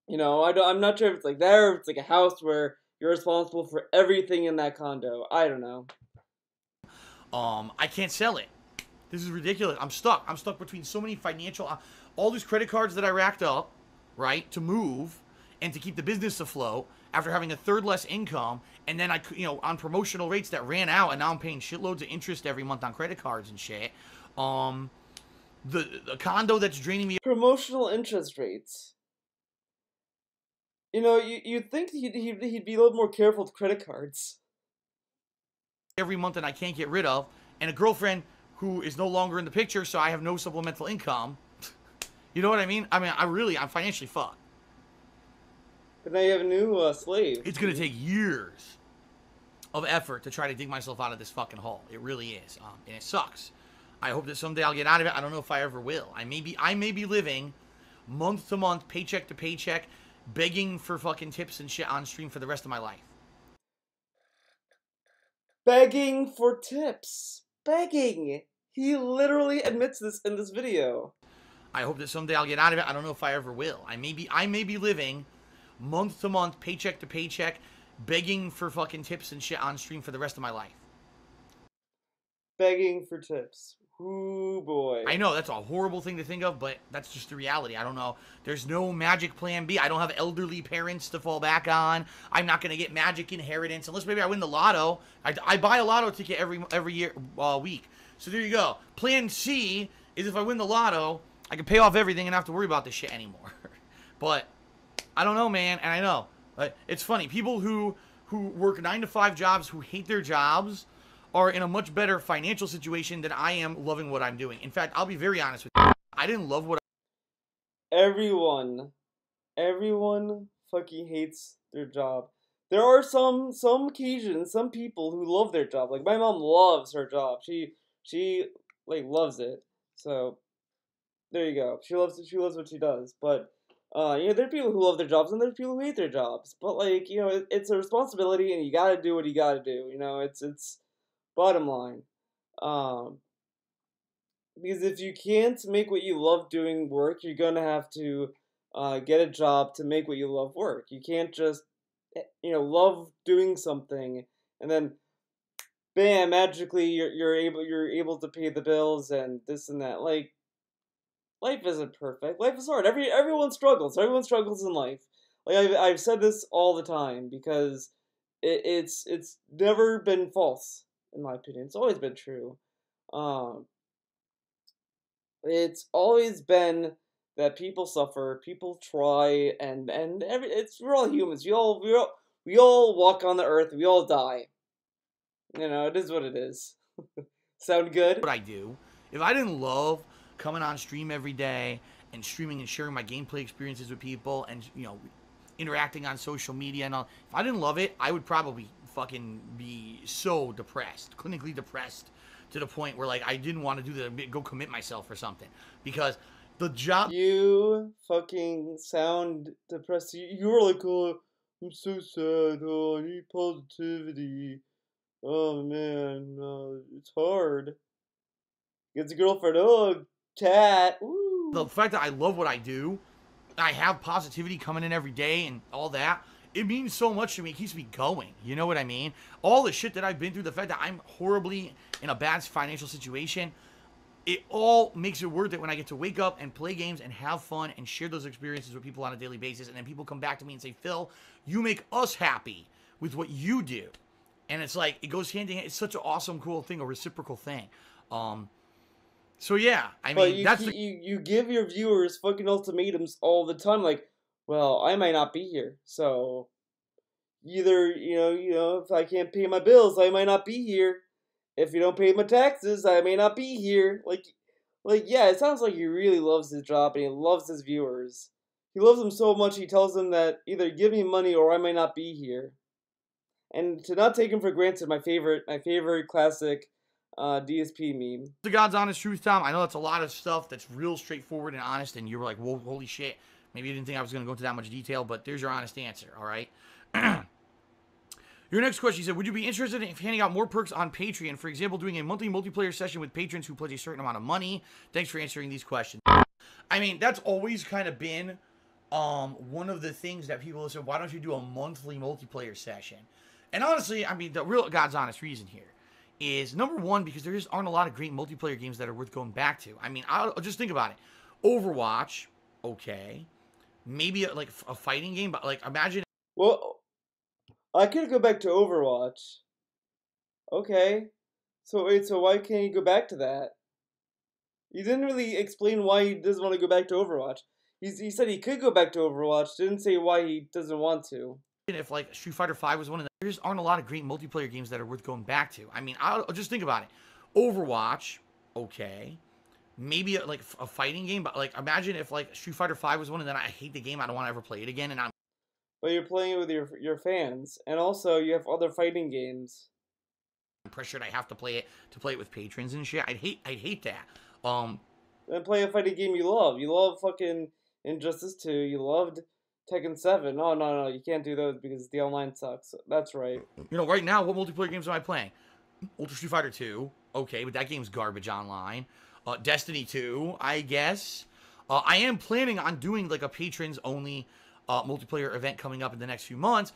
I'm not sure if it's like that, or if it's like a house where you're responsible for everything in that condo. I don't know. I can't sell it. This is ridiculous. I'm stuck. I'm stuck between so many financial, all these credit cards that I racked up, right, to move and to keep the business afloat after having a third less income, and then on promotional rates that ran out, and now I'm paying shitloads of interest every month on credit cards and shit. The condo that's draining me. Promotional interest rates. You'd think he'd be a little more careful with credit cards. Every month, and I can't get rid of, and a girlfriend who is no longer in the picture, so I have no supplemental income. You know what I mean? I'm financially fucked. But now you have a new slave. It's gonna take years of effort to try to dig myself out of this fucking hole. It really is, and it sucks. I hope that someday I'll get out of it. I don't know if I ever will. I may be living month to month, paycheck to paycheck, begging for fucking tips and shit on stream for the rest of my life. Begging for tips. Begging. He literally admits this in this video. I hope that someday I'll get out of it. I don't know if I ever will. I may be living month to month, paycheck to paycheck, begging for fucking tips and shit on stream for the rest of my life. Begging for tips. Ooh, boy. I know that's a horrible thing to think of, but that's just the reality. I don't know. There's no magic plan B. I don't have elderly parents to fall back on. I'm not going to get magic inheritance unless maybe I win the lotto. I buy a lotto ticket every year week. So there you go. Plan C is if I win the lotto, I can pay off everything and not have to worry about this shit anymore. But I don't know, man. And I know. It's funny. People who work 9-to-5 jobs, who hate their jobs, are in a much better financial situation than I am loving what I'm doing. In fact, I'll be very honest with you. I didn't love what Everyone fucking hates their job. There are some occasions, some people who love their job. Like my mom loves her job. She like loves it. So there you go. She loves what she does. But there are people who love their jobs and there's people who hate their jobs. But like, it's a responsibility and you gotta do what you gotta do. It's bottom line. Because if you can't make what you love doing work, you're gonna have to get a job to make what you love work. You can't just love doing something and then bam, magically you're able to pay the bills and this and that. Like life isn't perfect. Life is hard. Everyone struggles. Everyone struggles in life. Like I've said this all the time because it's never been false in my opinion. It's always been true. It's always been that people suffer, people try, and we're all humans. We all walk on the earth. We all die. It is what it is. Sound good? I do. If I didn't love coming on stream every day and streaming and sharing my gameplay experiences with people and interacting on social media and all, if I didn't love it, I would probably fucking be so depressed, clinically depressed, to the point where like I didn't want to go commit myself or something, because the job. You fucking sound depressed. You were like, oh, I'm so sad. Oh, I need positivity. Oh man, it's hard. Gets a girlfriend. Oh, cat. Ooh. The fact that I love what I do, I have positivity coming in every day and all that, it means so much to me. It keeps me going. You know what I mean? All the shit that I've been through, the fact that I'm horribly in a bad financial situation, it all makes it worth it when I get to wake up and play games and have fun and share those experiences with people on a daily basis. And then people come back to me and say, Phil, you make us happy with what you do. And it's like, it goes hand in hand. It's such an awesome, cool thing, a reciprocal thing. So yeah, I mean, you give your viewers fucking ultimatums all the time. Like, well, I might not be here, so either if I can't pay my bills, I might not be here. If you don't pay my taxes, I may not be here. Like yeah, it sounds like he really loves his job and he loves his viewers. He loves them so much he tells them that either give me money or I might not be here. And to not take him for granted, my favorite classic DSP meme. The God's honest truth, Tom. I know that's a lot of stuff that's real straightforward and honest, and you were like, whoa, holy shit. Maybe you didn't think I was going to go into that much detail, but there's your honest answer, all right? Your next question, he said, would you be interested in handing out more perks on Patreon? For example, doing a monthly multiplayer session with patrons who pledge a certain amount of money? Thanks for answering these questions. I mean, that's always kind of been one of the things that people have said, why don't you do a monthly multiplayer session? And honestly, I mean, the real God's honest reason here is, number one, because there just aren't a lot of great multiplayer games that are worth going back to. I mean, I'll just think about it. Overwatch, okay. Maybe a fighting game, but like imagine. Well, I could go back to Overwatch. Okay. So wait, so why can't you go back to that? You didn't really explain why he doesn't want to go back to Overwatch. He said he could go back to Overwatch, didn't say why he doesn't want to. If like Street Fighter V was one of them, there just aren't a lot of great multiplayer games that are worth going back to. I mean, I'll just think about it. Overwatch, okay. Maybe a fighting game, but like imagine if like Street Fighter V was one, and then I hate the game, I don't want to ever play it again, and I'm. But you're playing it with your fans, and also you have other fighting games. I'm pressured I have to play it with patrons and shit. I'd hate that. Then play a fighting game you love. You love fucking Injustice 2. You loved Tekken 7. Oh, no, you can't do those because the online sucks. That's right. Right now, what multiplayer games am I playing? Ultra Street Fighter 2. Okay, but that game's garbage online. Destiny 2, I guess. I am planning on doing like a patrons-only multiplayer event coming up in the next few months.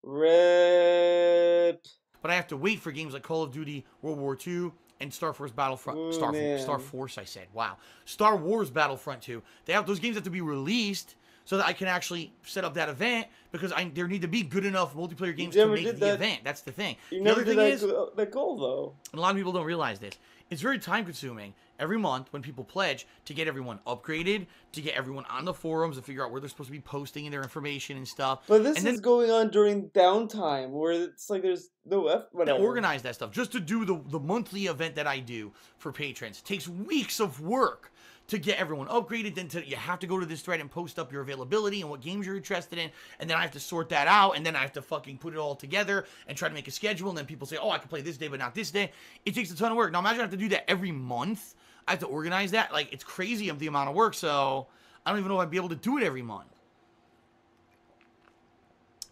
RIP. But I have to wait for games like Call of Duty World War II and Star Force Battlefront, Ooh, Star Force, I said, wow, Star Wars Battlefront 2. Those games have to be released so that I can actually set up that event, because there need to be good enough multiplayer games to make the event. That's the thing. You the never other did thing is, that goal though. and a lot of people don't realize this. It's very time consuming every month when people pledge to get everyone upgraded, to get everyone on the forums, to figure out where they're supposed to be posting their information and stuff. But this is going on during downtime, where it's like there's no whatever. To organize that stuff, just to do the monthly event that I do for patrons, takes weeks of work to get everyone upgraded. Then you have to go to this thread and post up your availability and what games you're interested in, and then I have to sort that out, and then I have to fucking put it all together and try to make a schedule, and then people say, oh, I can play this day but not this day. It takes a ton of work. Now imagine I have to do that every month. I have to organize that. Like, it's crazy of the amount of work, so I don't even know if I'd be able to do it every month.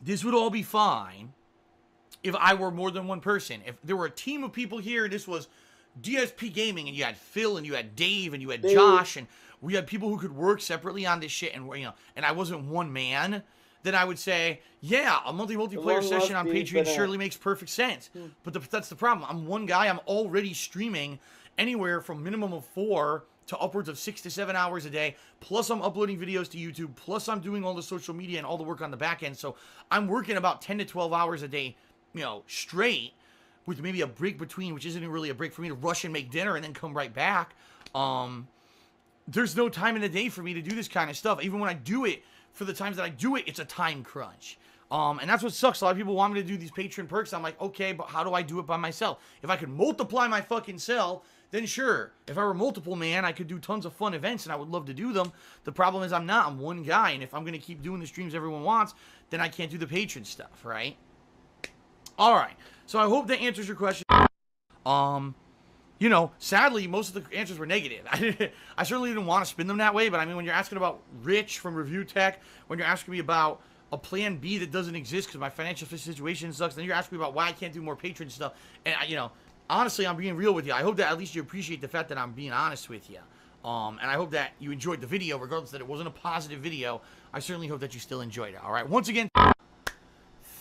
This would all be fine if I were more than one person. If there were a team of people here and this was DSP Gaming, and you had Phil, and you had Dave, and you had Josh, and we had people who could work separately on this shit, and and I wasn't one man, then I would say, yeah, a multiplayer session on Patreon surely makes perfect sense. But that's the problem. I'm one guy. I'm already streaming anywhere from minimum of 4 to upwards of 6 to 7 hours a day, plus I'm uploading videos to YouTube, plus I'm doing all the social media and all the work on the back end. So I'm working about 10 to 12 hours a day, straight, with maybe a break between, which isn't really a break for me to rush and make dinner and then come right back. There's no time in the day for me to do this kind of stuff. Even when I do it, for the times that I do it, it's a time crunch. And that's what sucks. A lot of people want me to do these patron perks. I'm like, okay, but how do I do it by myself? If I could multiply my fucking self, then sure. If I were multiple man, I could do tons of fun events, and I would love to do them. The problem is I'm not. I'm one guy, and if I'm going to keep doing the streams everyone wants, then I can't do the patron stuff, right? All right. So I hope that answers your question. Sadly, most of the answers were negative. I certainly didn't want to spin them that way, but I mean, when you're asking about Rich from Review Tech, when you're asking me about a plan B that doesn't exist because my financial situation sucks, then you're asking me about why I can't do more patron stuff, and honestly, I'm being real with you. I hope that at least you appreciate the fact that I'm being honest with you. And I hope that you enjoyed the video, regardless that it wasn't a positive video. I certainly hope that you still enjoyed it. All right. Once again,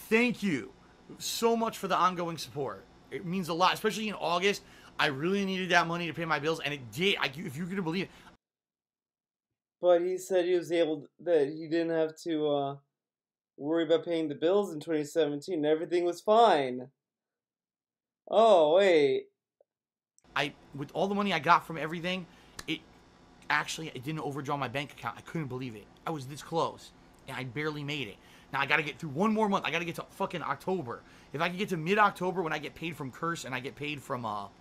thank you so much for the ongoing support. It means a lot, especially in August. I really needed that money to pay my bills, and it did. If you could believe it. But he said he was that he didn't have to worry about paying the bills in 2017. Everything was fine. Oh, wait. With all the money I got from everything, it didn't overdraw my bank account. I couldn't believe it. I was this close, and I barely made it. Now I got to get through one more month. I got to get to fucking October. If I could get to mid-October when I get paid from Curse and I get paid from account,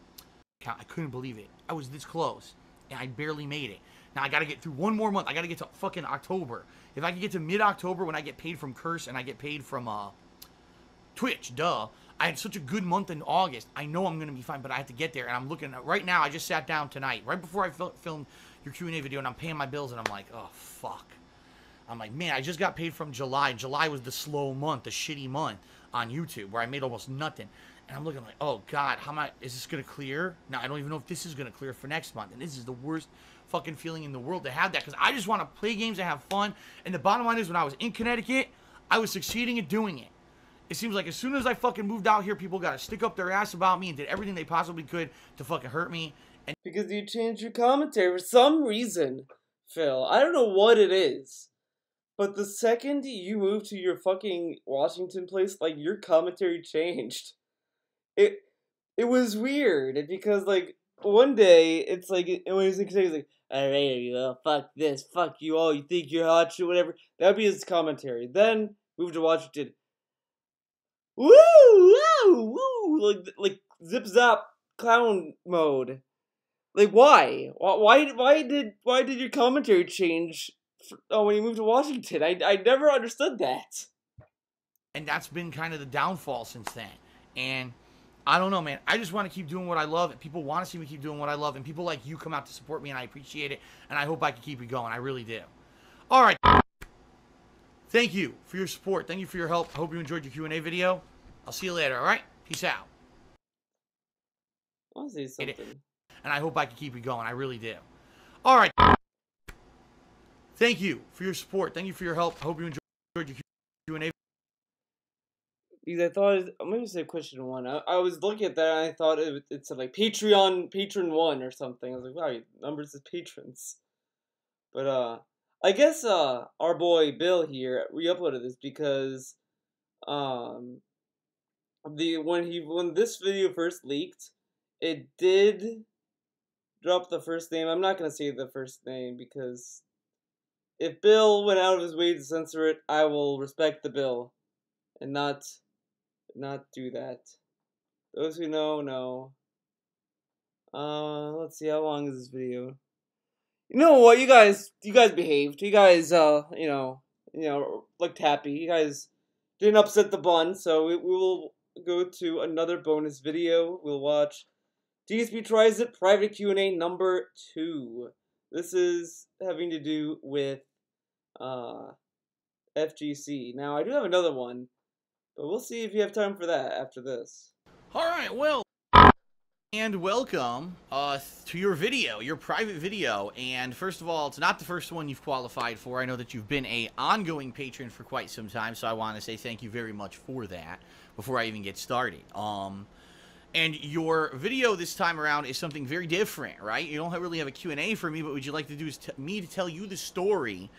I couldn't believe it. I was this close, and I barely made it. Now I got to get through one more month. I got to get to fucking October. If I could get to mid-October when I get paid from Curse and I get paid from Twitch, duh. I had such a good month in August. I know I'm going to be fine, but I have to get there. And I'm looking at, right now, I just sat down tonight, right before I filmed your Q&A video, and I'm paying my bills, and I'm like, oh, fuck. I'm like, man, I just got paid from July. July was the slow month, the shitty month on YouTube, where I made almost nothing. And I'm looking like, oh, God, is this going to clear? Now, I don't even know if this is going to clear for next month. And this is the worst fucking feeling in the world to have that, because I just want to play games and have fun. And the bottom line is, when I was in Connecticut, I was succeeding at doing it. It seems like as soon as I fucking moved out here, people got to stick up their ass about me and did everything they possibly could to fucking hurt me. And because you changed your commentary for some reason, Phil. I don't know what it is. But the second you moved to your fucking Washington place, like, your commentary changed. It was weird, because, like, one day, it's like, when he was in Kentucky, he's like, alright, fuck this, fuck you all, you think you're hot shit, whatever. That would be his commentary. Then, moved to Washington. Woo! Woo! Woo! Like zip zap clown mode. Like, why? Why did your commentary change when you moved to Washington? I never understood that. And that's been kind of the downfall since then. And I don't know, man. I just want to keep doing what I love. And people want to see me keep doing what I love. And people like you come out to support me, and I appreciate it. And I hope I can keep it going. I really do. All right. Thank you for your support. Thank you for your help. I hope you enjoyed your Q&A video. I'll see you later, all right? Peace out. I'll say something. And I hope I can keep it going. I really do. All right. Thank you for your support. Thank you for your help. I hope you enjoyed your Q&A. Because I thought maybe say question 1. I was looking at that and I thought it said like patron 1 or something. I was like, wow, numbers of patrons. But I guess our boy Bill here re-uploaded this because um when this video first leaked, it did drop the first name. I'm not gonna say the first name because if Bill went out of his way to censor it, I will respect the bill and not do that. Those who know. Let's see, how long is this video? You know what, you guys behaved. You guys, looked happy. You guys didn't upset the bun, so we will go to another bonus video. We'll watch DSP Tries It Private Q&A number 2. This is having to do with FGC. Now, I do have another one, but we'll see if you have time for that after this. Alright, well, and welcome to your video, your private video. And first of all, it's not the first one you've qualified for. I know that you've been an ongoing patron for quite some time, so I want to say thank you very much for that before I even get started. And your video this time around is something very different, right? You don't really have a Q&A for me, but what you'd like to do is me to tell you the story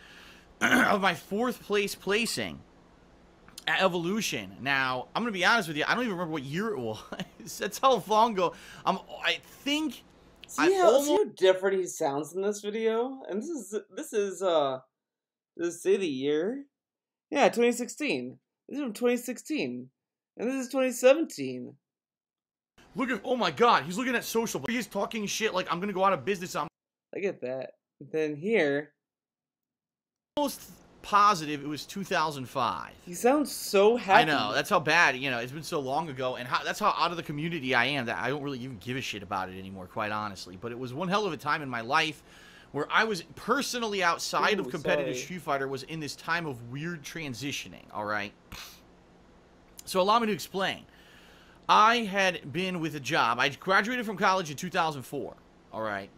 of my 4th place placing at Evolution. Now, I'm going to be honest with you, I don't even remember what year it was. That's how long ago. I think... See how different he sounds in this video? And this is does it say the year? Yeah, 2016. This is from 2016. And this is 2017. Look at, oh my god, he's looking at social. He's talking shit like I'm going to go out of business. I get that. Then here... almost positive it was 2005. He sounds so happy. I know, that's how bad, it's been so long ago, and that's how out of the community I am, that I don't really even give a shit about it anymore, quite honestly. But it was one hell of a time in my life where I was personally outside of competitive Street Fighter, was in this time of weird transitioning, alright? So allow me to explain. I had been with a job. I graduated from college in 2004, alright?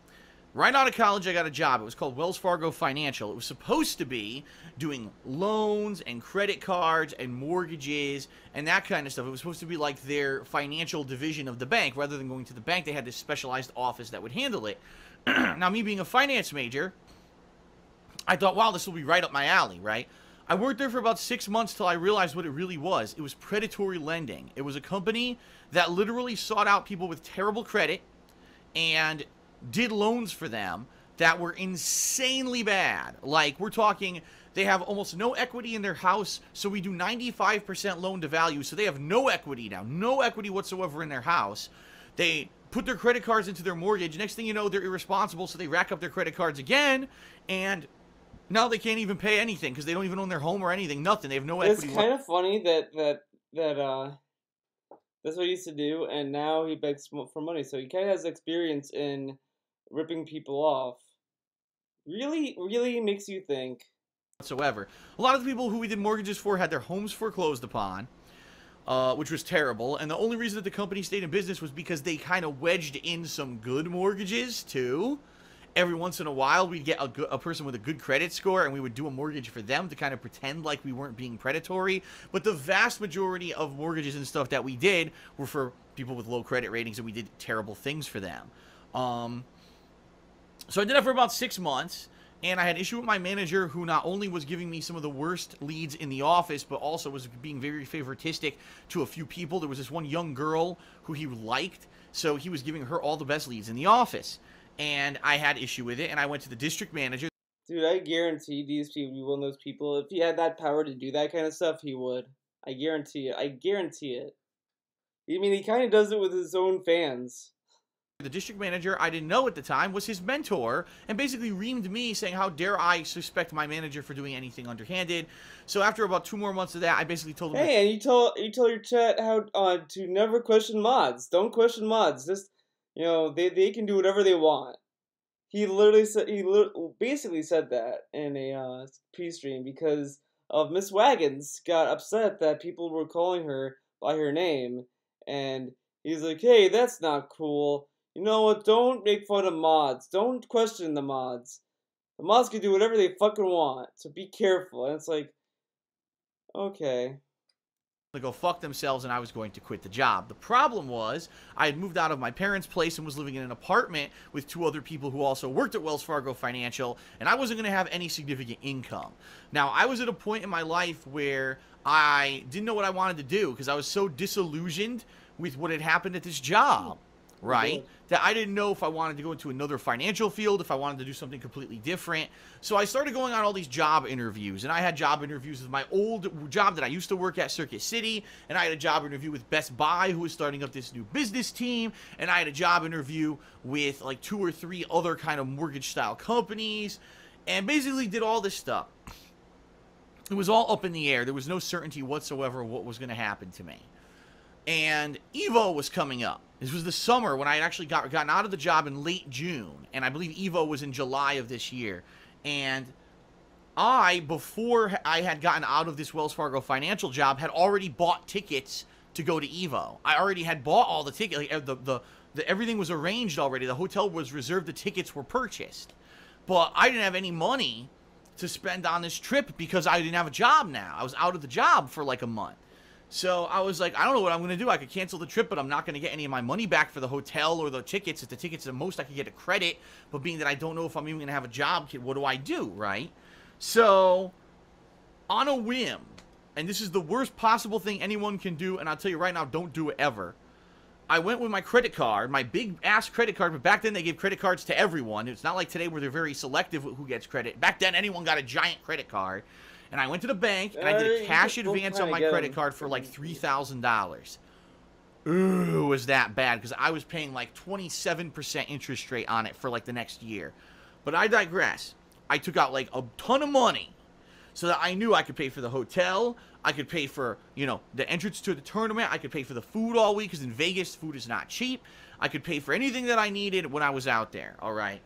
Right out of college, I got a job. It was called Wells Fargo Financial. It was supposed to be doing loans and credit cards and mortgages and that kind of stuff. It was supposed to be like their financial division of the bank. Rather than going to the bank, they had this specialized office that would handle it. Now, me being a finance major, I thought, wow, this will be right up my alley, right? I worked there for about 6 months till I realized what it really was. It was predatory lending. It was a company that literally sought out people with terrible credit and did loans for them that were insanely bad. Like, we're talking, they have almost no equity in their house, so we do 95% loan to value, so they have no equity now, no equity whatsoever in their house. They put their credit cards into their mortgage. Next thing you know, they're irresponsible, so they rack up their credit cards again, and now they can't even pay anything because they don't even own their home or anything, nothing. They have no equity. It's kind of funny that that's what he used to do, and now he begs for money, so he kind of has experience in ripping people off. Really makes you think. Whatsoever. A lot of the people who we did mortgages for had their homes foreclosed upon, which was terrible. And the only reason that the company stayed in business was because they kind of wedged in some good mortgages, too. Every once in a while, we'd get a person with a good credit score, and we would do a mortgage for them to kind of pretend like we weren't being predatory. But the vast majority of mortgages and stuff that we did were for people with low credit ratings, and we did terrible things for them. So I did that for about 6 months, and I had issue with my manager, who not only was giving me some of the worst leads in the office, but also was being very favoritistic to a few people. There was this one young girl who he liked, so he was giving her all the best leads in the office. And I had issue with it, and I went to the district manager. Dude, I guarantee DSP would be one of those people. If he had that power to do that kind of stuff, he would. I guarantee it. I guarantee it. I mean, he kind of does it with his own fans. The district manager, I didn't know at the time, was his mentor, and basically reamed me, saying, how dare I suspect my manager for doing anything underhanded. So after about 2 more months of that, I basically told him... Hey, and you told your chat how to never question mods. Don't question mods. Just, they can do whatever they want. He literally said, basically said that in a P-stream because of Miss Wagons got upset that people were calling her by her name, and he's like, hey, that's not cool. You know what, don't make fun of mods. Don't question the mods. The mods can do whatever they fucking want, so be careful. And it's like, okay. to go fuck themselves, and I was going to quit the job. The problem was I had moved out of my parents' place and was living in an apartment with 2 other people who also worked at Wells Fargo Financial, and I wasn't going to have any significant income. Now, I was at a point in my life where I didn't know what I wanted to do because I was so disillusioned with what had happened at this job, right? That I didn't know if I wanted to go into another financial field, if I wanted to do something completely different. So I started going on all these job interviews, and I had job interviews with my old job that I used to work at, Circuit City, and I had a job interview with Best Buy, who was starting up this new business team, and I had a job interview with like 2 or 3 other kind of mortgage-style companies, and basically did all this stuff. It was all up in the air. There was no certainty whatsoever what was going to happen to me. And Evo was coming up. This was the summer when I had actually gotten out of the job in late June. And I believe Evo was in July of this year. And before I had gotten out of this Wells Fargo Financial job, had already bought tickets to go to Evo. I already had bought all the tickets. Like, everything was arranged already. The hotel was reserved. The tickets were purchased. But I didn't have any money to spend on this trip because I didn't have a job now. I was out of the job for like a month. So I was like, I don't know what I'm going to do. I could cancel the trip, but I'm not going to get any of my money back for the hotel or the tickets. If the tickets, the most I could get a credit, but being that I don't know if I'm even going to have a job, what do I do, right? So, on a whim, and this is the worst possible thing anyone can do, and I'll tell you right now, don't do it ever. I went with my credit card, my big-ass credit card, but back then they gave credit cards to everyone. It's not like today where they're very selective with who gets credit. Back then, anyone got a giant credit card. And I went to the bank, and I did a cash advance on my credit card for like $3,000. Ooh, was that bad, because I was paying like 27% interest rate on it for like the next year. But I digress. I took out like a ton of money so that I knew I could pay for the hotel, I could pay for, you know, the entrance to the tournament, I could pay for the food all week, because in Vegas, food is not cheap. I could pay for anything that I needed when I was out there, all right?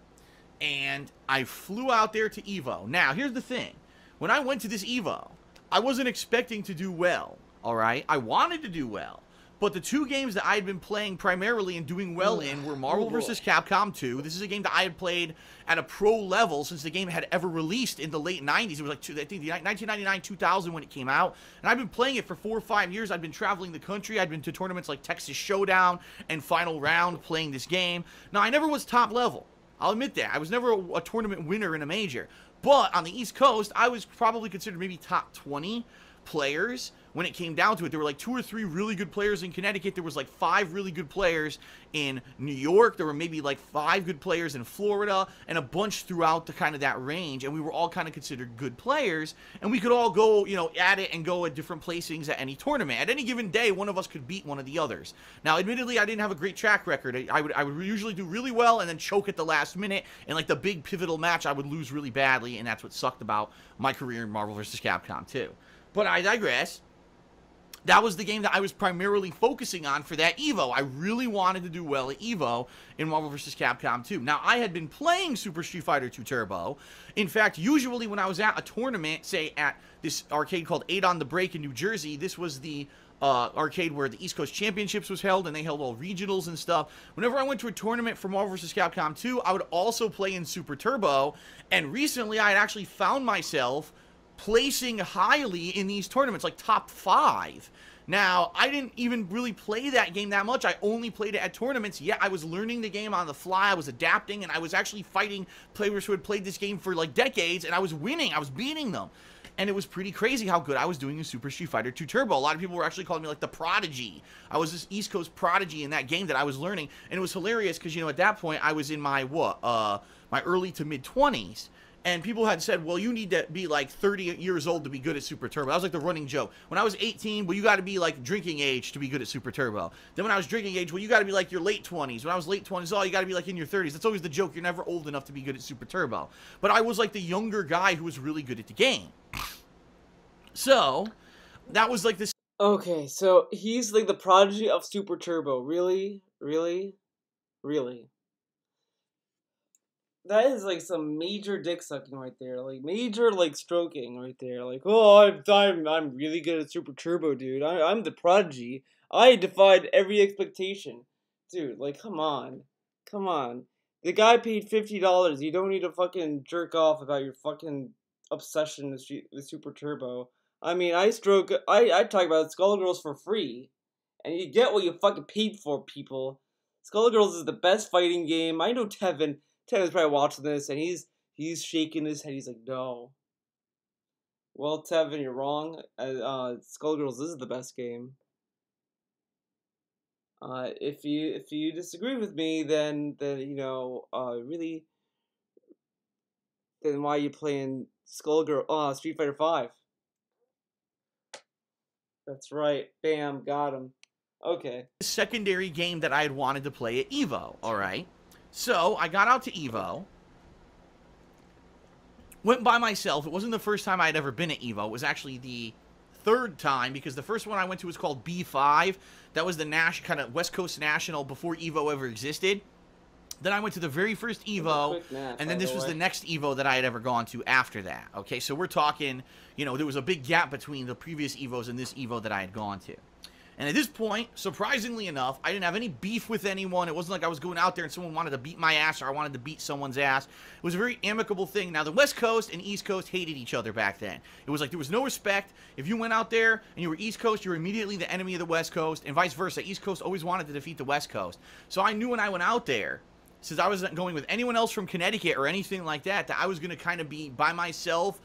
And I flew out there to Evo. Now, here's the thing. When I went to this Evo, I wasn't expecting to do well, all right? I wanted to do well. But the 2 games that I had been playing primarily and doing well in were Marvel vs. Capcom 2. This is a game that I had played at a pro level since the game had ever released in the late 90s. It was like, I think, 1999, 2000 when it came out. And I've been playing it for 4 or 5 years. I've been traveling the country. I'd been to tournaments like Texas Showdown and Final Round playing this game. Now, I never was top level. I'll admit that. I was never a tournament winner in a major. But on the East Coast, I was probably considered maybe top 20 players when it came down to it. There were like 2 or 3 really good players in Connecticut. There was like 5 really good players in New York. There were maybe like 5 good players in Florida and a bunch throughout the kind of that range. And we were all kind of considered good players. And we could all go, you know, at it and go at different placings at any tournament. At any given day, one of us could beat one of the others. Now, admittedly, I didn't have a great track record. I would usually do really well and then choke at the last minute. And like the big pivotal match, I would lose really badly. And that's what sucked about my career in Marvel vs. Capcom 2. But I digress. That was the game that I was primarily focusing on for that Evo. I really wanted to do well at Evo in Marvel vs. Capcom 2. Now, I had been playing Super Street Fighter 2 Turbo. In fact, usually when I was at a tournament, say at this arcade called 8 on the Break in New Jersey, this was the arcade where the East Coast Championships was held, and they held all regionals and stuff. Whenever I went to a tournament for Marvel vs. Capcom 2, I would also play in Super Turbo, and recently I had actually found myself placing highly in these tournaments, like top 5. Now, I didn't even really play that game that much. I only played it at tournaments, yet I was learning the game on the fly. I was adapting, and I was actually fighting players who had played this game for like decades, and I was winning. I was beating them. And it was pretty crazy how good I was doing in Super Street Fighter 2 Turbo. A lot of people were actually calling me like the prodigy. I was this East Coast prodigy in that game that I was learning. And it was hilarious because, you know, at that point I was in my, my early to mid 20s. And people had said, well, you need to be like 30 years old to be good at Super Turbo. That was like the running joke. When I was 18, well, you got to be like drinking age to be good at Super Turbo. Then when I was drinking age, well, you got to be like your late 20s. When I was late 20s, oh, you got to be like in your 30s. That's always the joke. You're never old enough to be good at Super Turbo. But I was like the younger guy who was really good at the game. So, that was like this. Okay, so he's like the prodigy of Super Turbo. Really? Really? Really? That is like some major dick sucking right there. Like major like stroking right there. Like, oh, I'm really good at Super Turbo, dude. I'm the prodigy. I defied every expectation. Dude, like come on. Come on. The guy paid $50. You don't need to fucking jerk off about your fucking obsession with Super Turbo. I mean, I talk about Skullgirls for free, and you get what you fucking paid for, people. Skullgirls is the best fighting game. I know Tevin. Tevin's probably watching this, and he's shaking his head. He's like, no. Well, Tevin, you're wrong. Skullgirls is the best game. If you disagree with me, then you know, really, then why are you playing Street Fighter 5? That's right. Bam, got him. Okay. Secondary game that I had wanted to play at EVO, alright? So, I got out to EVO. Went by myself. It wasn't the first time I had ever been at EVO. It was actually the third time, because the first one I went to was called B5. That was the kind of West Coast National before EVO ever existed. Then I went to the very first EVO, and then this was the next EVO that I had ever gone to after that. Okay, so we're talking, you know, there was a big gap between the previous EVOs and this EVO that I had gone to. And at this point, surprisingly enough, I didn't have any beef with anyone. It wasn't like I was going out there and someone wanted to beat my ass or I wanted to beat someone's ass. It was a very amicable thing. Now, the West Coast and East Coast hated each other back then. It was like there was no respect. If you went out there and you were East Coast, you were immediately the enemy of the West Coast, and vice versa. East Coast always wanted to defeat the West Coast. So I knew when I went out there, since I wasn't going with anyone else from Connecticut or anything like that, that I was going to kind of be by myself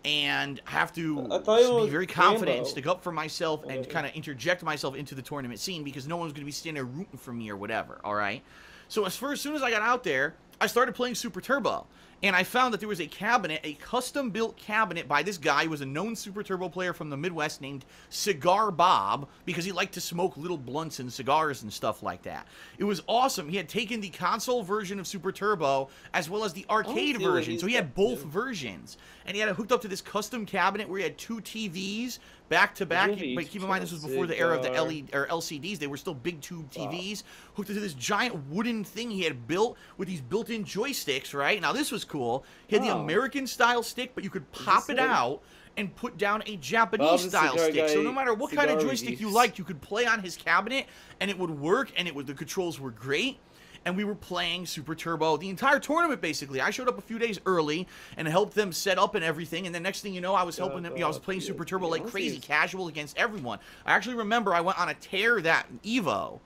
and have to be very confident and stick up for myself and kind of interject myself into the tournament scene, because no one was going to be standing there rooting for me or whatever, alright? So as soon as I got out there, I started playing Super Turbo. And I found that there was a cabinet, a custom-built cabinet by this guy who was a known Super Turbo player from the Midwest named Cigar Bob, because he liked to smoke little blunts and cigars and stuff like that. It was awesome. He had taken the console version of Super Turbo as well as the arcade version, so he had both versions. And he had it hooked up to this custom cabinet where he had two TVs back-to-back. But keep in mind, this was before the era of the LCDs. They were still big tube TVs, hooked into this giant wooden thing he had built with these built-in joysticks, right? Now, this was cool. He had the American-style stick, but you could pop it out and put down a Japanese-style stick. So no matter what kind of joystick you liked, you could play on his cabinet, and it would work, and the controls were great. And we were playing Super Turbo the entire tournament, basically. I showed up a few days early and helped them set up and everything. And then next thing you know, I was helping them. You know, I was playing Super Turbo like crazy, casual against everyone. I actually remember I went on a tear that EVO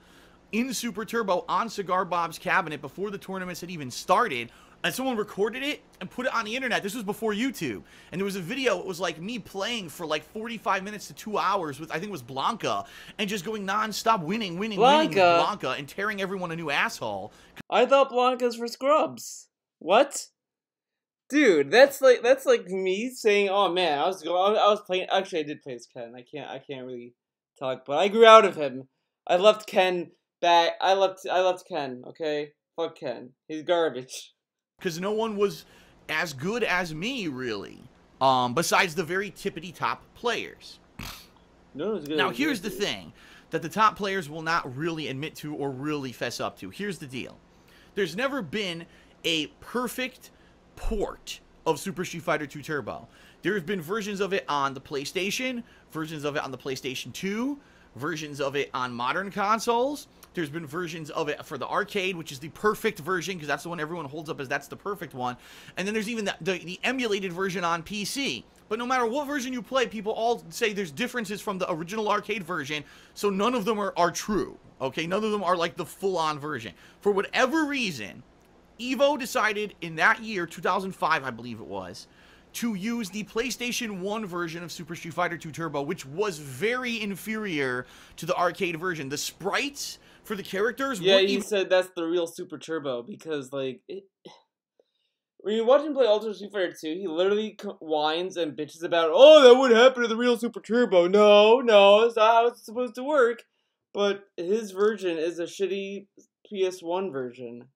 in Super Turbo on Cigar Bob's cabinet before the tournaments had even started. And someone recorded it and put it on the internet. This was before YouTube. And there was a video, it was like me playing for like 45 minutes to 2 hours with, I think it was Blanca, and just going non-stop winning with Blanca and tearing everyone a new asshole. I thought Blanca's for scrubs. What? Dude, that's like me saying, "Oh man, I was playing." Actually, I did play as Ken. I can't really talk, but I grew out of him. I left Ken back. I left Ken. Okay, fuck Ken. He's garbage. Because no one was as good as me, really. Besides the very tippity-top players. Now, here's the thing that the top players will not really admit to or really fess up to. Here's the deal. There's never been a perfect port of Super Street Fighter 2 Turbo. There have been versions of it on the PlayStation, versions of it on the PlayStation 2, versions of it on modern consoles. There's been versions of it for the arcade, which is the perfect version, because that's the one everyone holds up as that's the perfect one. And then there's even the emulated version on PC. But no matter what version you play, people all say there's differences from the original arcade version, so none of them are true, okay? None of them are like the full-on version. For whatever reason, EVO decided in that year, 2005, I believe it was, to use the PlayStation 1 version of Super Street Fighter 2 Turbo, which was very inferior to the arcade version. The sprites for the characters... Yeah, he said that's the real Super Turbo, because, like... When you watch him play Ultra Street Fighter 2, he literally whines and bitches about, "Oh, that would happen to the real Super Turbo." No, that's not how it's supposed to work. But his version is a shitty PS1 version.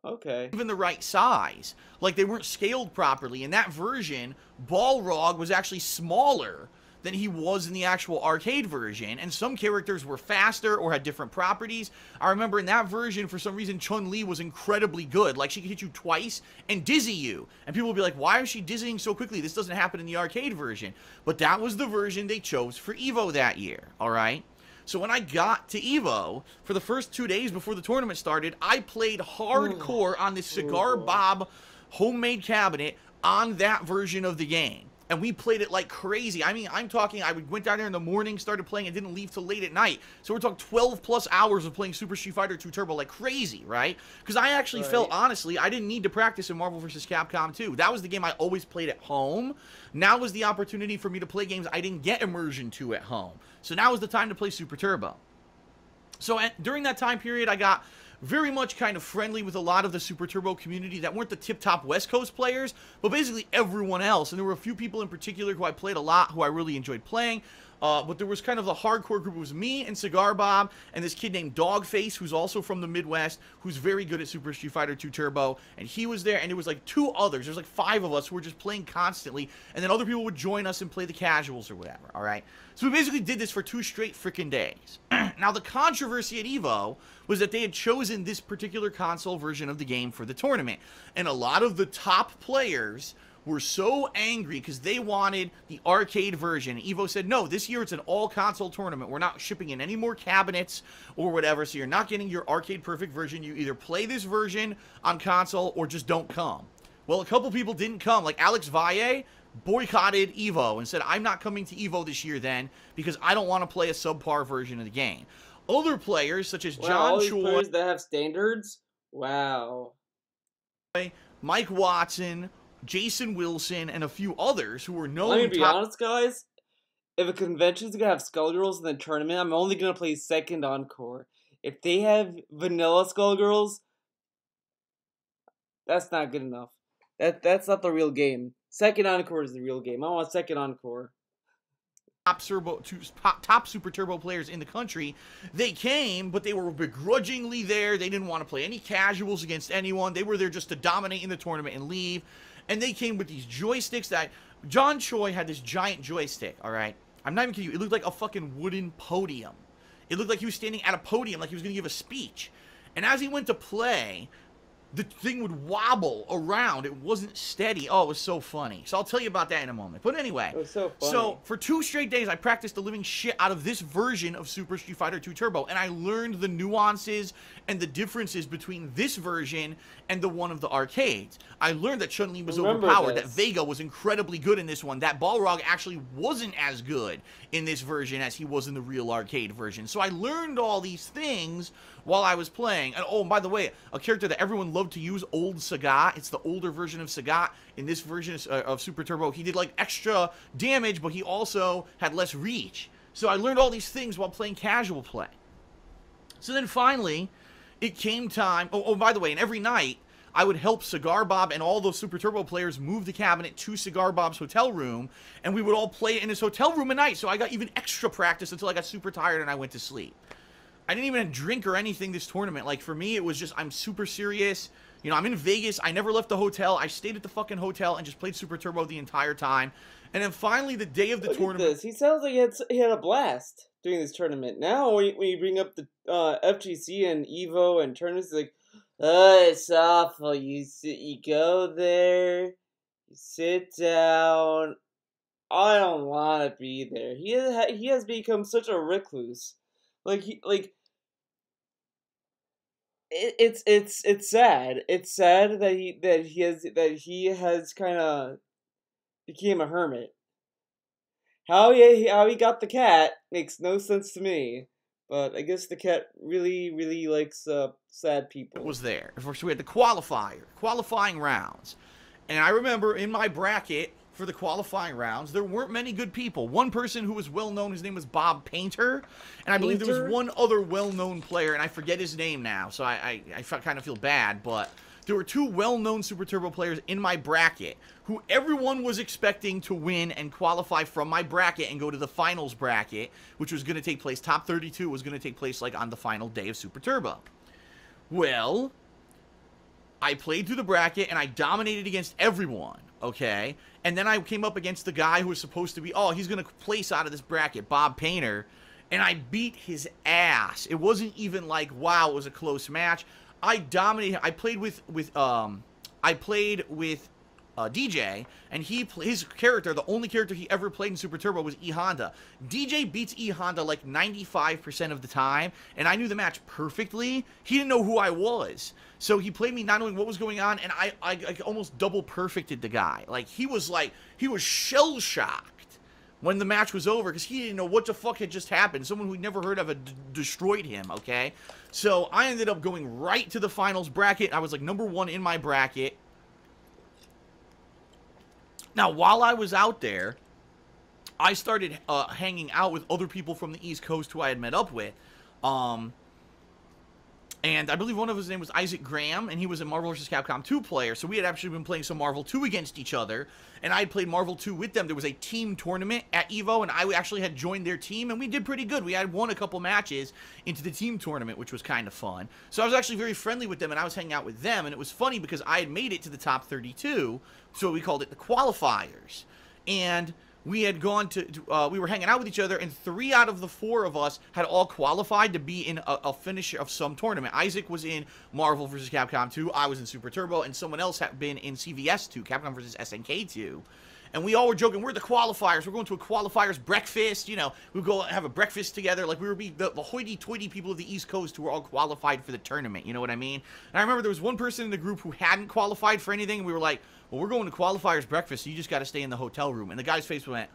Okay. Even the right size. Like, they weren't scaled properly. In that version, Balrog was actually smaller than he was in the actual arcade version, and some characters were faster or had different properties. I remember in that version, for some reason, Chun-Li was incredibly good. Like, she could hit you twice and dizzy you. And people would be like, why is she dizzying so quickly? This doesn't happen in the arcade version. But that was the version they chose for EVO that year, alright? So when I got to EVO, for the first 2 days before the tournament started, I played hardcore on this Cigar Bob homemade cabinet on that version of the game. and we played it like crazy. I mean, I'm talking, went down there in the morning, started playing, and didn't leave till late at night. So we're talking 12 plus hours of playing Super Street Fighter 2 Turbo like crazy, right? Because I actually felt, honestly, I didn't need to practice in Marvel vs. Capcom 2. That was the game I always played at home. Now was the opportunity for me to play games I didn't get immersion to at home. So now was the time to play Super Turbo. So during that time period, I got very much kind of friendly with a lot of the Super Turbo community that weren't the tip-top West Coast players, but basically everyone else. And there were a few people in particular who I played a lot, who I really enjoyed playing. But there was kind of the hardcore group. It was me and Cigar Bob and this kid named Dogface, who's also from the Midwest, who's very good at Super Street Fighter 2 Turbo. And he was there, and there was like 2 others. There's like 5 of us who were just playing constantly. And then other people would join us and play the casuals or whatever, all right? So we basically did this for 2 straight freaking days. Now, the controversy at EVO was that they had chosen this particular console version of the game for the tournament. And a lot of the top players were so angry because they wanted the arcade version. EVO said, no, this year it's an all-console tournament. We're not shipping in any more cabinets or whatever, so you're not getting your arcade perfect version. You either play this version on console or just don't come. Well, a couple people didn't come. Like Alex Valle boycotted EVO and said, I'm not coming to EVO this year then because I don't want to play a subpar version of the game. Other players, such as John all Choi, players that have standards? Wow. Mike Watson, Jason Wilson, and a few others who were known. Let me be honest, guys. If a convention's gonna have Skullgirls in the tournament, I'm only gonna play second encore. If they have vanilla Skullgirls, that's not good enough. That's not the real game. Second encore is the real game. I want second encore. Top Super Turbo players in the country, they came, but they were begrudgingly there. They didn't want to play any casuals against anyone. They were there just to dominate in the tournament and leave. And they came with these joysticks that John Choi had, this giant joystick, all right? I'm not even kidding you. It looked like a fucking wooden podium. It looked like he was standing at a podium, like he was going to give a speech. And as he went to play, the thing would wobble around. It wasn't steady. Oh, it was so funny. So I'll tell you about that in a moment. But anyway, it was so funny. So for 2 straight days, I practiced the living shit out of this version of Super Street Fighter 2 Turbo, and I learned the nuances and the differences between this version and the one of the arcades. I learned that Chun-Li was overpowered, that Vega was incredibly good in this one, that Balrog actually wasn't as good in this version as he was in the real arcade version. So I learned all these things while I was playing. And oh, and by the way, a character that everyone loved to use, Old Sagat. It's the older version of Sagat. In this version of Super Turbo, he did like extra damage, but he also had less reach. So I learned all these things while playing casual play. So then finally, it came time. Oh, by the way, and every night, I would help Cigar Bob and all those Super Turbo players move the cabinet to Cigar Bob's hotel room, and we would all play it in his hotel room at night. So I got even extra practice until I got super tired and I went to sleep. I didn't even drink or anything this tournament. Like, for me, it was just, I'm super serious. You know, I'm in Vegas. I never left the hotel. I stayed at the fucking hotel and just played Super Turbo the entire time. And then finally, the day of the tournament. Look at this. He sounds like he had a blast doing this tournament. Now, when you bring up the FGC and EVO and tournaments, it's like, oh, it's awful. You go there, you sit down. I don't want to be there. He has become such a recluse. It's sad. It's sad that he has kind of became a hermit. How he got the cat makes no sense to me. But I guess the cat really likes sad people. It was there. First, we had the qualifying rounds. And I remember in my bracket for the qualifying rounds, there weren't many good people. One person who was well-known, his name was Bob Painter. And I believe there was one other well-known player, and I forget his name now, so I kind of feel bad. But there were 2 well-known Super Turbo players in my bracket who everyone was expecting to win and qualify from my bracket and go to the finals bracket, which was going to take place, top 32 was going to take place like on the final day of Super Turbo. Well, I played through the bracket and I dominated against everyone, okay? And then I came up against the guy who was supposed to be, oh, he's going to place out of this bracket, Bob Painter, and I beat his ass. It wasn't even like, wow, it was a close match. I dominated. I played with DJ, and his character, the only character he ever played in Super Turbo was E Honda. DJ beats E Honda like 95% of the time, and I knew the match perfectly. He didn't know who I was, so he played me not knowing what was going on, and I almost double perfected the guy. Like he was shell shocked when the match was over because he didn't know what the fuck had just happened. Someone who'd never heard of it destroyed him. Okay, so I ended up going right to the finals bracket. I was like #1 in my bracket. Now, while I was out there, I started hanging out with other people from the East Coast who I had met up with. And I believe one of his name was Isaac Graham, and he was a Marvel vs. Capcom 2 player. So we had actually been playing some Marvel 2 against each other, and I had played Marvel 2 with them. There was a team tournament at EVO, and I actually had joined their team, and we did pretty good. We had won a couple matches into the team tournament, which was kind of fun. So I was actually very friendly with them, and I was hanging out with them, and it was funny because I had made it to the top 32, so we called it the qualifiers. And we had gone we were hanging out with each other, and 3 out of the 4 of us had all qualified to be in a finish of some tournament. Isaac was in Marvel vs. Capcom 2, I was in Super Turbo, and someone else had been in CVS 2, Capcom vs. SNK 2. And we all were joking, we're the qualifiers, we're going to a qualifiers breakfast, you know, we'd go have a breakfast together, like we would be the hoity-toity people of the East Coast who were all qualified for the tournament, you know what I mean? And I remember there was one person in the group who hadn't qualified for anything, and we were like, well, we're going to qualifiers breakfast, so you just got to stay in the hotel room. And the guy's face went,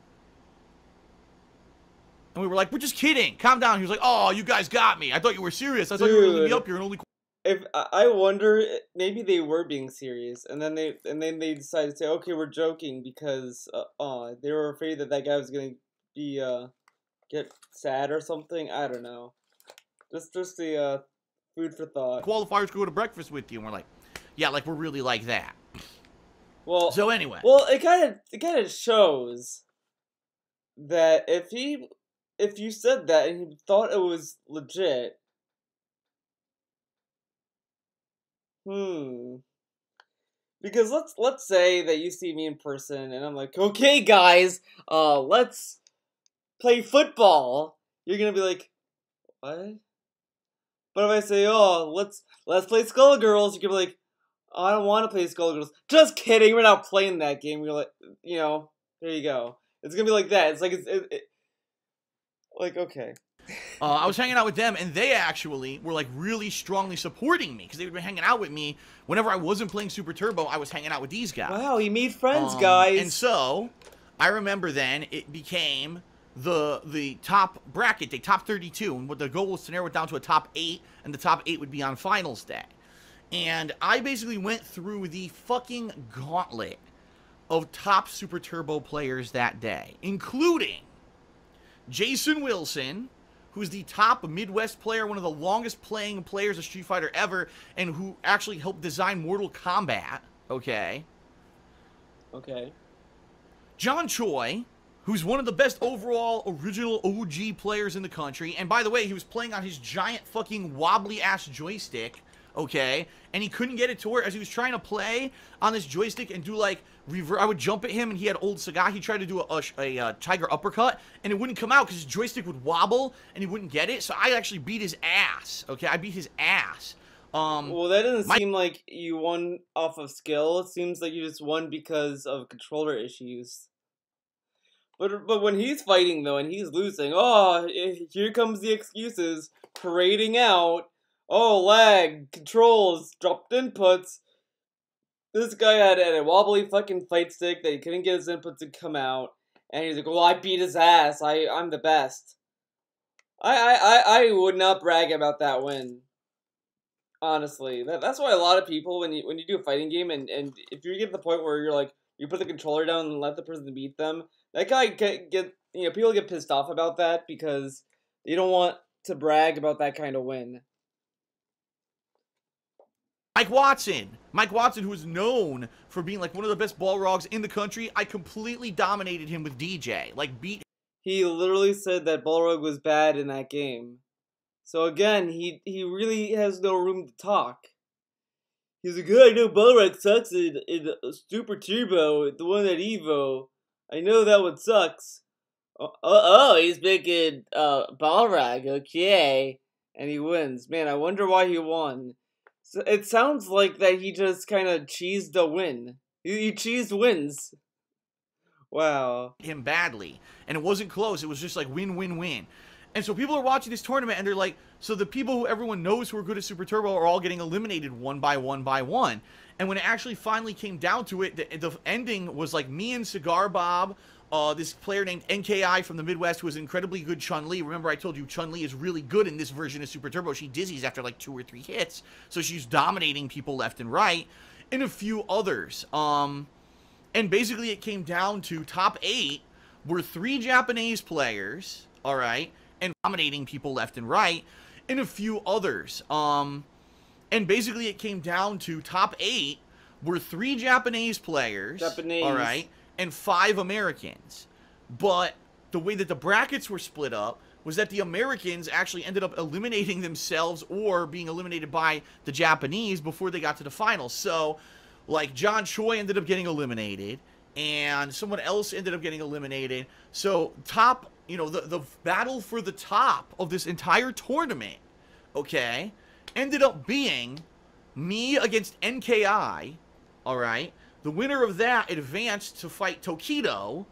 and we were like, we're just kidding, calm down. He was like, oh, you guys got me, I thought you were serious, I thought you were going to be up here and only... If I wonder, maybe they were being serious, and then they decided to say, okay, we're joking because they were afraid that guy was gonna be get sad or something. I don't know. Just the food for thought. Qualifiers go to breakfast with you, and we're like, yeah, like we're really like that. Well, so anyway, well, it kind of shows that if you said that and he thought it was legit. Because let's say that you see me in person and I'm like, okay guys, let's play football. You're gonna be like, what? But if I say, oh, let's play Skullgirls, you're gonna be like, oh, I don't want to play Skullgirls. Just kidding, we're not playing that game. You're like, you know, there you go. It's gonna be like that. It's like like okay. I was hanging out with them, and they actually were like really strongly supporting me because they would be hanging out with me whenever I wasn't playing Super Turbo. I was hanging out with these guys. Wow, he made friends, guys. And so I remember then it became the top bracket, the top 32, and what the goal was to narrow it down to a top 8, and the top 8 would be on finals day. And I basically went through the fucking gauntlet of top Super Turbo players that day, including Jason Wilson, who's the top Midwest player, one of the longest playing players of Street Fighter ever, and who actually helped design Mortal Kombat, okay? Okay. John Choi, who's one of the best overall original OG players in the country, and by the way, he was playing on his giant fucking wobbly-ass joystick, okay? And he couldn't get it to work as he was trying to play on this joystick and do like I would jump at him, and he had old Sagat. He tried to do a tiger uppercut, and it wouldn't come out because his joystick would wobble, and he wouldn't get it. So I actually beat his ass. Okay, I beat his ass. Well, that doesn't seem like you won off of skill. It seems like you just won because of controller issues. But when he's fighting though, and he's losing, oh, here comes the excuses parading out. Oh, lag, controls, dropped inputs. This guy had a wobbly fucking fight stick that he couldn't get his inputs to come out, and he's like, "Well, I beat his ass. I'm the best." I would not brag about that win. Honestly, that's why a lot of people when you do a fighting game and if you get to the point where you're like you put the controller down and let the person beat them, that guy people get pissed off about that because they don't want to brag about that kind of win. Mike Watson, who is known for being like one of the best Balrogs in the country, I completely dominated him with DJ. Like, beat. He literally said that Balrog was bad in that game. So again, he really has no room to talk. He's like, I know Balrog sucks in Super Turbo, the one at EVO. I know that one sucks. He's picking Balrog, okay. And he wins. Man, I wonder why he won. So it sounds like that he just kind of cheesed the win. You cheese wins. Wow. Him badly, and it wasn't close. It was just like win, win, win. And so people are watching this tournament, and they're like, so the people who everyone knows who are good at Super Turbo are all getting eliminated one by one by one. And when it actually finally came down to it, the ending was like me and Cigar Bob, this player named NKI from the Midwest who was incredibly good Chun-Li. Remember I told you Chun-Li is really good in this version of Super Turbo. She dizzies after like 2 or 3 hits, so she's dominating people left and right, and a few others. And basically it came down to top 8 were 3 Japanese players, all right, and dominating people left and right, and a few others. And basically it came down to top 8 were 3 Japanese players, all right, and 5 Americans. But the way that the brackets were split up was that the Americans actually ended up eliminating themselves or being eliminated by the Japanese before they got to the finals. So, like, John Choi ended up getting eliminated, and someone else ended up getting eliminated. So, top, you know, the battle for the top of this entire tournament, okay, ended up being me against NKI, all right? The winner of that advanced to fight Tokido,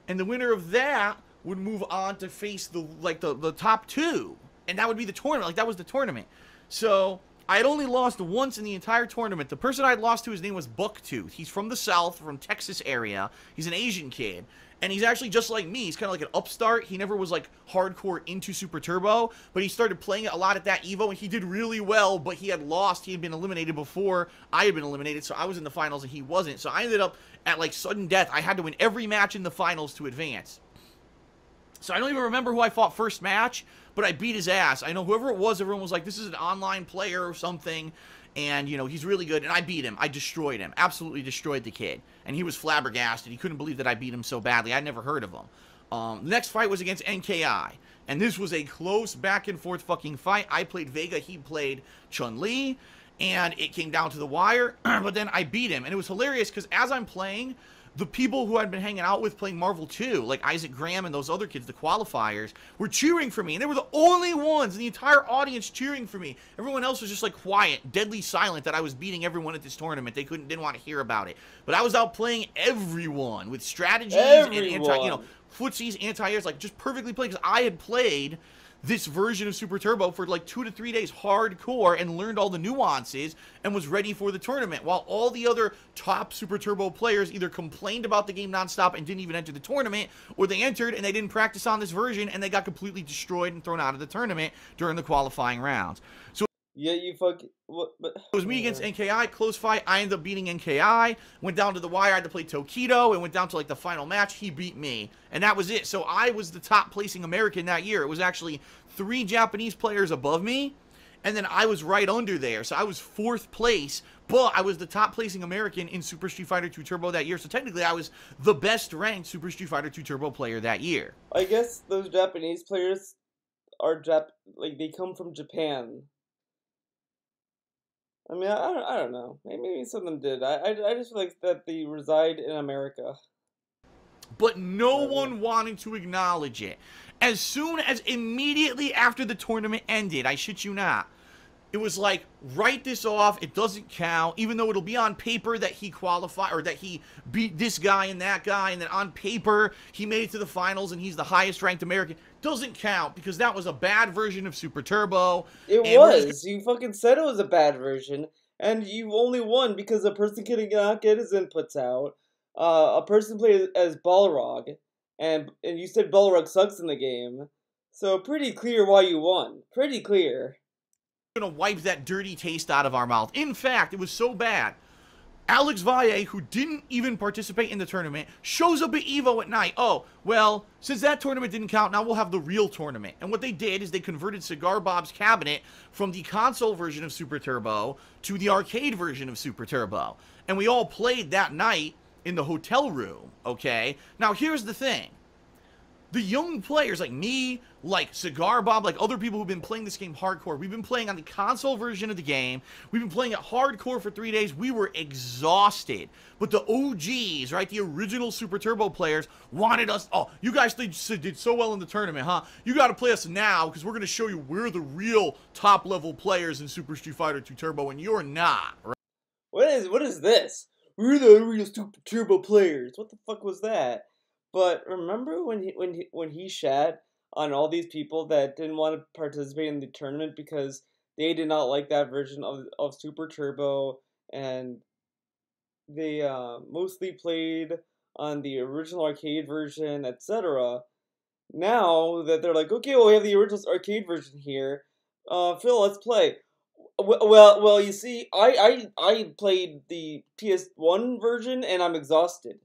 and the winner of that would move on to face the top 2, and that would be the tournament. Like, that was the tournament. So I had only lost once in the entire tournament. The person I'd lost to, his name was Bucktooth. He's from the South, from Texas area. He's an Asian kid. And he's actually just like me. He's kind of like an upstart. He never was like hardcore into Super Turbo, but he started playing it a lot at that Evo, and he did really well, but he had lost. He had been eliminated before I had been eliminated, so I was in the finals and he wasn't. So I ended up at like sudden death. I had to win every match in the finals to advance. So I don't even remember who I fought first match, but I beat his ass. I know whoever it was, everyone was like, this is an online player or something, and, you know, he's really good, and I beat him. I destroyed him. Absolutely destroyed the kid. And he was flabbergasted. He couldn't believe that I beat him so badly. I'd never heard of him. The next fight was against NKI, and this was a close back-and-forth fucking fight. I played Vega, he played Chun-Li, and it came down to the wire, but then I beat him. And it was hilarious, because as I'm playing, the people who I'd been hanging out with playing Marvel 2, like Isaac Graham and those other kids, the qualifiers, were cheering for me. And they were the only ones in the entire audience cheering for me. Everyone else was just like quiet, deadly silent that I was beating everyone at this tournament. They didn't want to hear about it. But I was out playing everyone with strategies and footsies, anti-airs, like just perfectly played, because I had played this version of Super Turbo for like 2 to 3 days hardcore and learned all the nuances and was ready for the tournament, while all the other top Super Turbo players either complained about the game nonstop and didn't even enter the tournament, or they entered and they didn't practice on this version and they got completely destroyed and thrown out of the tournament during the qualifying rounds. So yeah, you fuck. What? But it was me against NKI, close fight. I ended up beating NKI. Went down to the wire. I had to play Tokido, and went down to like the final match. He beat me, and that was it. So I was the top placing American that year. It was actually 3 Japanese players above me, and then I was right under there. So I was 4th place, but I was the top placing American in Super Street Fighter 2 Turbo that year. So technically, I was the best ranked Super Street Fighter 2 Turbo player that year. I guess those Japanese players are like they come from Japan. I mean, I don't know. Maybe some of them did. I just feel like that they reside in America. But no one wanted to acknowledge it. As soon as immediately after the tournament ended, I shit you not, it was like, write this off, it doesn't count, even though it'll be on paper that he qualified, or that he beat this guy and that guy, and then on paper, he made it to the finals and he's the highest ranked American. Doesn't count, because that was a bad version of Super Turbo. It was. You fucking said it was a bad version, and you only won because a person could not get his inputs out. A person played as Balrog, and you said Balrog sucks in the game. So pretty clear why you won. Pretty clear. Gonna wipe that dirty taste out of our mouth. In fact, it was so bad, Alex Valle, who didn't even participate in the tournament, shows up at Evo at night. Oh, well, since that tournament didn't count, now we'll have the real tournament. And what they did is they converted Cigar Bob's cabinet from the console version of Super Turbo to the arcade version of Super Turbo. And we all played that night in the hotel room, okay? Now, here's the thing. The young players like me, like Cigar Bob, like other people who've been playing this game hardcore, we've been playing on the console version of the game. We've been playing it hardcore for 3 days. We were exhausted. But the OGs, right, the original Super Turbo players wanted us, oh, you guys did so well in the tournament, huh? You got to play us now, because we're going to show you we're the real top-level players in Super Street Fighter 2 Turbo, and you're not, right? What is this? we're the real Super Turbo players. What the fuck was that? But remember when he shat on all these people that didn't want to participate in the tournament because they did not like that version of Super Turbo, and they mostly played on the original arcade version, etc. Now that they're like, okay, well, we have the original arcade version here. Phil, let's play. Well, you see, I played the PS1 version and I'm exhausted.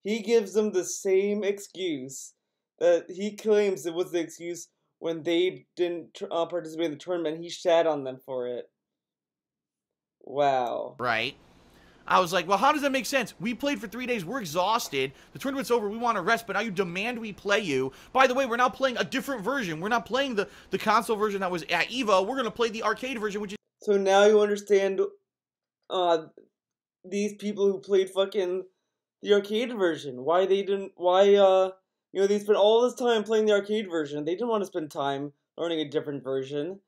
He gives them the same excuse that he claims it was the excuse when they didn't participate in the tournament. He shat on them for it. Wow. Right? I was like, well, how does that make sense? We played for 3 days. We're exhausted. The tournament's over. We want to rest, but now you demand we play you. By the way, we're now playing a different version. We're not playing the console version that was at EVO. We're going to play the arcade version, which is... So now you understand these people who played fucking the arcade version. Why they didn't, they spent all this time playing the arcade version. They didn't want to spend time learning a different version.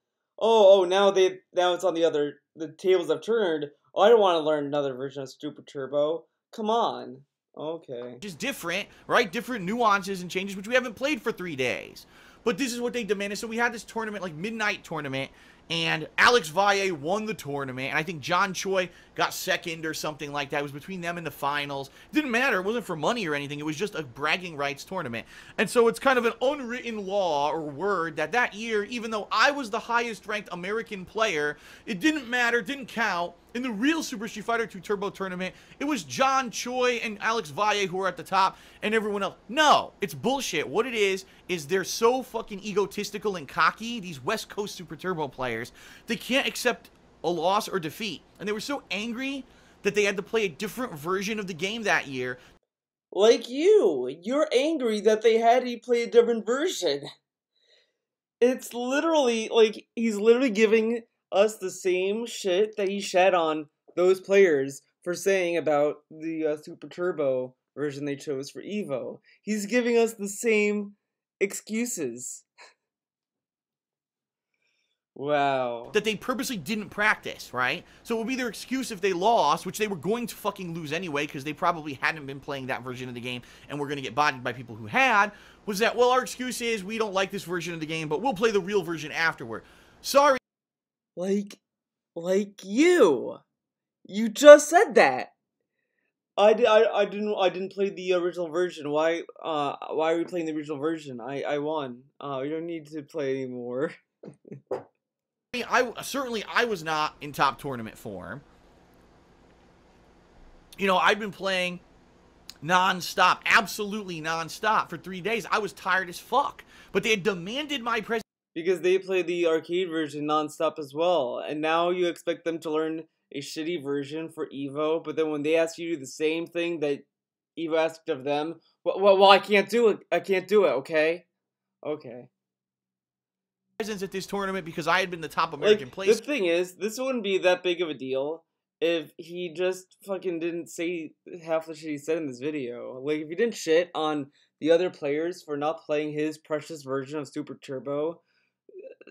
Now it's on the tables have turned. Oh, I don't want to learn another version of Super Turbo. Come on. Okay. Which is different, right? Different nuances and changes, which we haven't played for 3 days. But this is what they demanded. So we had this tournament, like midnight tournament, and Alex Valle won the tournament, and I think John Choi got second or something like that. It was between them and the finals. It didn't matter. It wasn't for money or anything. It was just a bragging rights tournament. And so it's kind of an unwritten law or word that year, even though I was the highest ranked American player, it didn't matter, didn't count. In the real Super Street Fighter 2 Turbo tournament, it was John Choi and Alex Valle who were at the top, and everyone else. No, it's bullshit. What it is they're so fucking egotistical and cocky, these West Coast Super Turbo players, they can't accept a loss or defeat. And they were so angry that they had to play a different version of the game that year. Like you're angry that they had to play a different version. It's literally, like, he's literally giving us the same shit that he shat on those players for saying about the Super Turbo version they chose for EVO. He's giving us the same excuses. Wow. That they purposely didn't practice, right? So it would be their excuse if they lost, which they were going to fucking lose anyway, because they probably hadn't been playing that version of the game and were going to get bodied by people who had, was that, well, our excuse is we don't like this version of the game, but we'll play the real version afterward. Sorry. Like you just said that. I didn't play the original version. Why are we playing the original version? I won. We don't need to play anymore. I was not in top tournament form. You know, I've been playing non-stop, absolutely non-stop for 3 days. I was tired as fuck. But they had demanded my presence. Because they played the arcade version non-stop as well. And now you expect them to learn a shitty version for EVO, but then when they ask you to do the same thing that EVO asked of them, well, I can't do it. I can't do it, okay? Okay. At this tournament because I had been the top American player. The thing is, this wouldn't be that big of a deal if he just fucking didn't say half the shit he said in this video. Like, if he didn't shit on the other players for not playing his precious version of Super Turbo,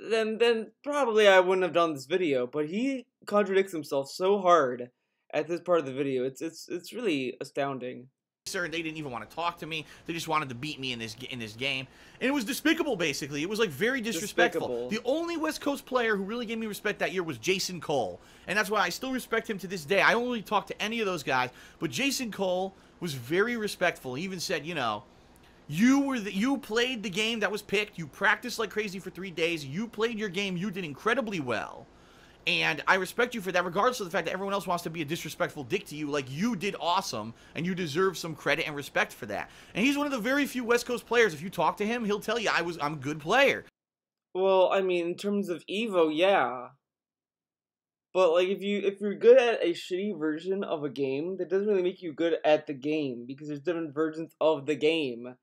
then probably I wouldn't have done this video. But he contradicts himself so hard at this part of the video. It's really astounding. They didn't even want to talk to me. They just wanted to beat me in this game. And it was despicable, basically. It was, like, very disrespectful. The only West Coast player who really gave me respect that year was Jason Cole. And that's why I still respect him to this day. I don't really talk to any of those guys. But Jason Cole was very respectful. He even said, you know, you played the game that was picked. You practiced like crazy for 3 days. You played your game. You did incredibly well. And I respect you for that, regardless of the fact that everyone else wants to be a disrespectful dick to you. Like, you did awesome, and you deserve some credit and respect for that. And he's one of the very few West Coast players. If you talk to him, he'll tell you I'm a good player. Well, I mean, in terms of EVO, yeah. But, like, if you're good at a shitty version of a game, that doesn't really make you good at the game, because there's different versions of the game.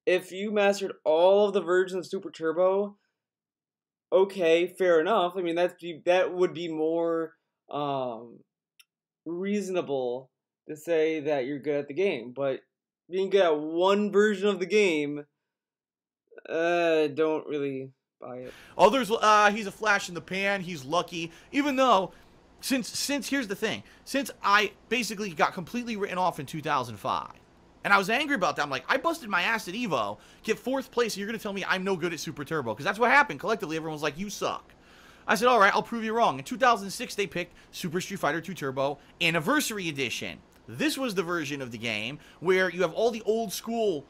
If you mastered all of the versions of Super Turbo, okay, fair enough. I mean, that would be more reasonable to say that you're good at the game. But being good at one version of the game, don't really buy it. Others, he's a flash in the pan. He's lucky. Even though Since here's the thing, since I basically got completely written off in 2005, and I was angry about that. I'm like, I busted my ass at Evo, get 4th place, and you're gonna tell me I'm no good at Super Turbo, because that's what happened. Collectively, everyone was like, you suck. I said, all right, I'll prove you wrong. In 2006, they picked Super Street Fighter 2 Turbo Anniversary Edition. This was the version of the game where you have all the old school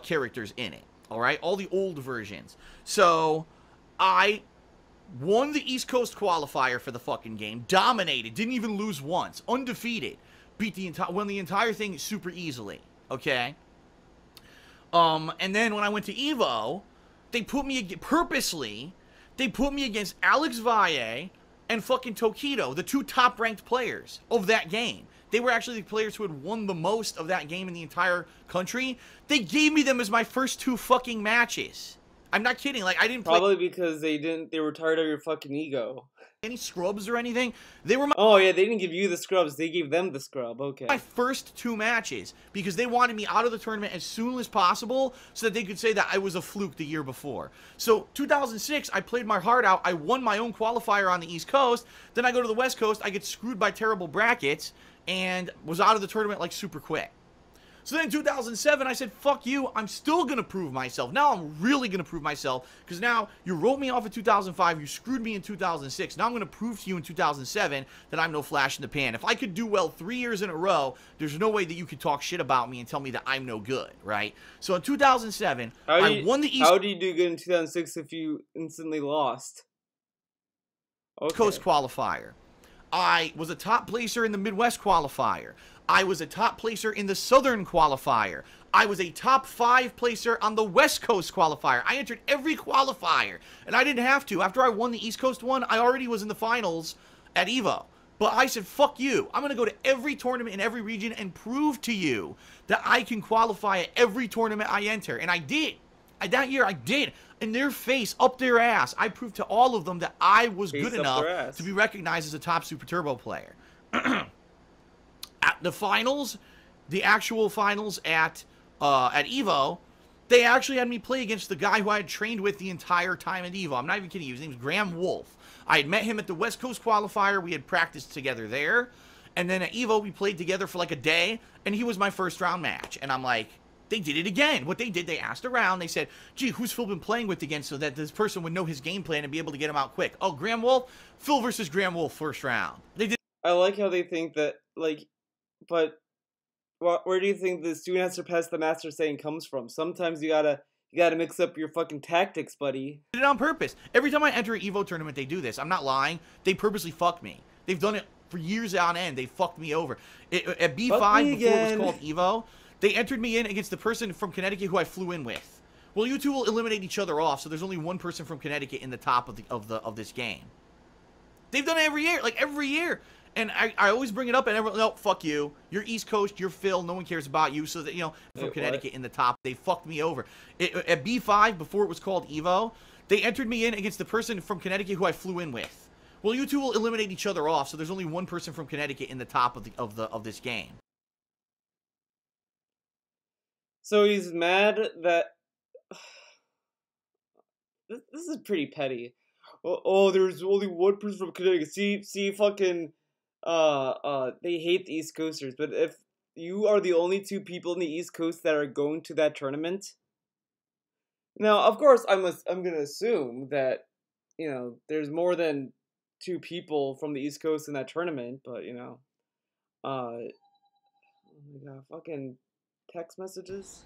characters in it. All right, all the old versions. So I won the East Coast qualifier for the fucking game, dominated, didn't even lose once, undefeated, won the entire thing super easily, okay? And then when I went to Evo, they put me purposely, they put me against Alex Valle and fucking Tokido, the 2 top-ranked players of that game. They were actually the players who had won the most of that game in the entire country. They gave me them as my first 2 fucking matches. I'm not kidding. Like, I didn't play. Probably because they were tired of your fucking ego. Any scrubs or anything. They were Oh yeah, they didn't give you the scrubs. They gave them the scrub. Okay. my first 2 matches because they wanted me out of the tournament as soon as possible so that they could say that I was a fluke the year before. So 2006, I played my heart out. I won my own qualifier on the East Coast. Then I go to the West Coast. I get screwed by terrible brackets and was out of the tournament like super quick. So then in 2007, I said, fuck you, I'm still going to prove myself. Now I'm really going to prove myself because now you wrote me off in 2005, you screwed me in 2006. Now I'm going to prove to you in 2007 that I'm no flash in the pan. If I could do well 3 years in a row, there's no way that you could talk shit about me and tell me that I'm no good, right? So in 2007, I won the East How do you do good in 2006 if you instantly lost? Okay. Coast qualifier. I was a top placer in the Midwest qualifier. I was a top placer in the Southern qualifier. I was a top 5 placer on the West Coast qualifier. I entered every qualifier, and I didn't have to. After I won the East Coast one, I already was in the finals at Evo. But I said, fuck you. I'm going to go to every tournament in every region and prove to you that I can qualify at every tournament I enter. And I did. That year, I did. In their face, up their ass, I proved to all of them that I was good enough to be recognized as a top Super Turbo player. At the finals, the actual finals at Evo, they actually had me play against the guy who I had trained with the entire time at Evo. I'm not even kidding you. His name is Graham Wolf. I had met him at the West Coast qualifier. We had practiced together there. And then at Evo, we played together for like a day, and he was my first round match. And I'm like, they did it again. What they did, they asked around. They said, gee, who's Phil been playing with again so that this person would know his game plan and be able to get him out quick? Oh, Graham Wolf? Phil versus Graham Wolf, first round. They did. I like how they think that, like, but where do you think the student has surpassed the master saying comes from? Sometimes you gotta mix up your fucking tactics, buddy. Did it on purpose. Every time I enter an Evo tournament, they do this. I'm not lying. They purposely fuck me. They've done it for years on end. They fucked me over. At B5, before it was called Evo, they entered me in against the person from Connecticut who I flew in with. Well, you two will eliminate each other off, so there's only one person from Connecticut in the top of this game. They've done it every year, like every year. And I always bring it up, and everyone, no, fuck you. You're East Coast, you're Phil, no one cares about you. So that, you know, from Connecticut in the top, they fucked me over. At B5, before it was called Evo, they entered me in against the person from Connecticut who I flew in with. Well, you two will eliminate each other off, so there's only one person from Connecticut in the top of this game. So he's mad that this is pretty petty. Oh, there's only one person from Connecticut. See, fucking, they hate the East Coasters. But if you are the only 2 people in the East Coast that are going to that tournament, now of course I'm gonna assume that, you know, there's more than 2 people from the East Coast in that tournament. But you know, oh my god, fucking text messages.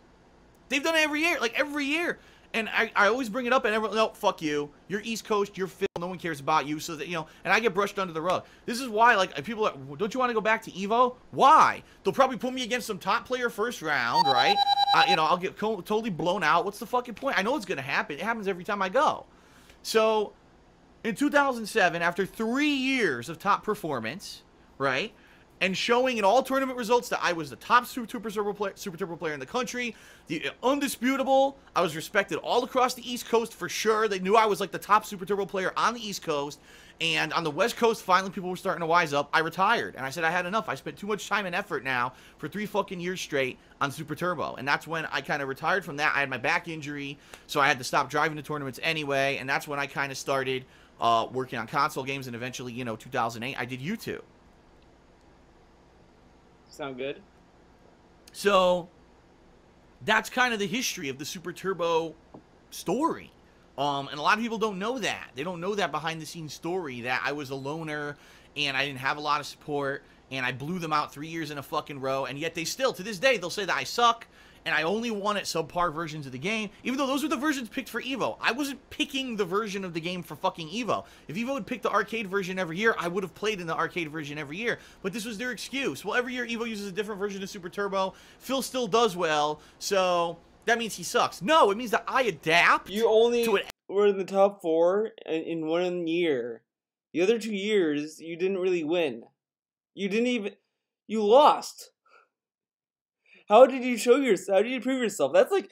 They've done it every year, like every year. And I always bring it up, and everyone, no, fuck you. You're East Coast, you're Phil, no one cares about you. So that, you know, and I get brushed under the rug. This is why, like, people are, don't you want to go back to Evo? Why? They'll probably put me against some top player first round, right? You know, I'll get totally blown out. What's the fucking point? I know it's going to happen. It happens every time I go. So, in 2007, after 3 years of top performance, right? and showing in all tournament results that I was the top Super Turbo player in the country, the undisputable. I was respected all across the East Coast for sure. They knew I was like the top Super Turbo player on the East Coast. And on the West Coast, finally people were starting to wise up. I retired, and I said I had enough. I spent too much time and effort now for 3 fucking years straight on Super Turbo. And that's when I kind of retired from that. I had my back injury, so I had to stop driving to tournaments anyway. And that's when I kind of started working on console games, and eventually, you know, 2008, I did YouTube. Sound good? So that's kind of the history of the Super Turbo story. And a lot of people don't know that. They don't know that behind-the-scenes story, that I was a loner, and I didn't have a lot of support, and I blew them out 3 years in a fucking row, and yet they still, to this day, they'll say that I suck, and I only won at subpar versions of the game, even though those were the versions picked for EVO. I wasn't picking the version of the game for fucking EVO. If EVO had picked the arcade version every year, I would have played in the arcade version every year, but this was their excuse. Well, every year EVO uses a different version of Super Turbo. Phil still does well, so that means he sucks. No, it means that I adapt You only to it. were in the top 4 in 1 year. The other 2 years, you didn't really win. You didn't even... You lost. How did you show yourself? How did you prove yourself? That's like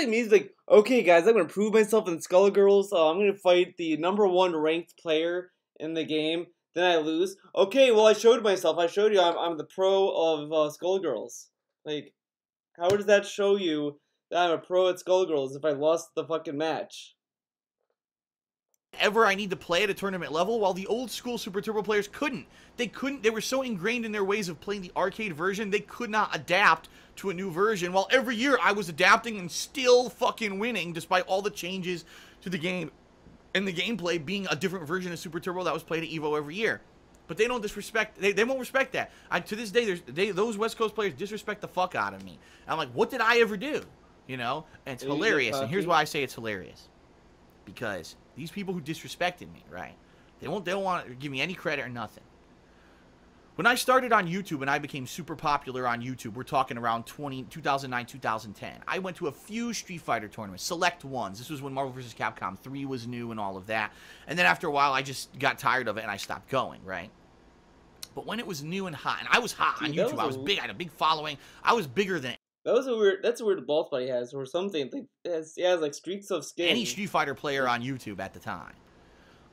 me. It's like, okay, guys, I'm gonna prove myself in Skull Girls. I'm gonna fight the #1 ranked player in the game. Then I lose. Okay, well, I showed myself. I showed you I'm the pro of Skull Girls. Like, how does that show you that I'm a pro at Skull Girls if I lost the fucking match? Ever I need to play at a tournament level, while the old school Super Turbo players couldn't. They were so ingrained in their ways of playing the arcade version, they could not adapt to a new version, while every year I was adapting and still fucking winning, despite all the changes to the game and the gameplay being a different version of Super Turbo that was played at EVO every year. But they don't disrespect, they won't respect that. To this day, those West Coast players disrespect the fuck out of me. I'm like, what did I ever do? You know? And it's hilarious, and here's why I say it's hilarious. Because these people who disrespected me, right? They don't want to give me any credit or nothing. When I started on YouTube and I became super popular on YouTube, we're talking around 2009, 2010. I went to a few Street Fighter tournaments, select ones. This was when Marvel vs. Capcom 3 was new and all of that. And then after a while, I just got tired of it and I stopped going, right? But when it was new and hot, and I was hot on YouTube, I was big, I had a big following. I was bigger than that's a weird Boss Buddy has, or something. He has like streaks of skin. any Street Fighter player on YouTube at the time.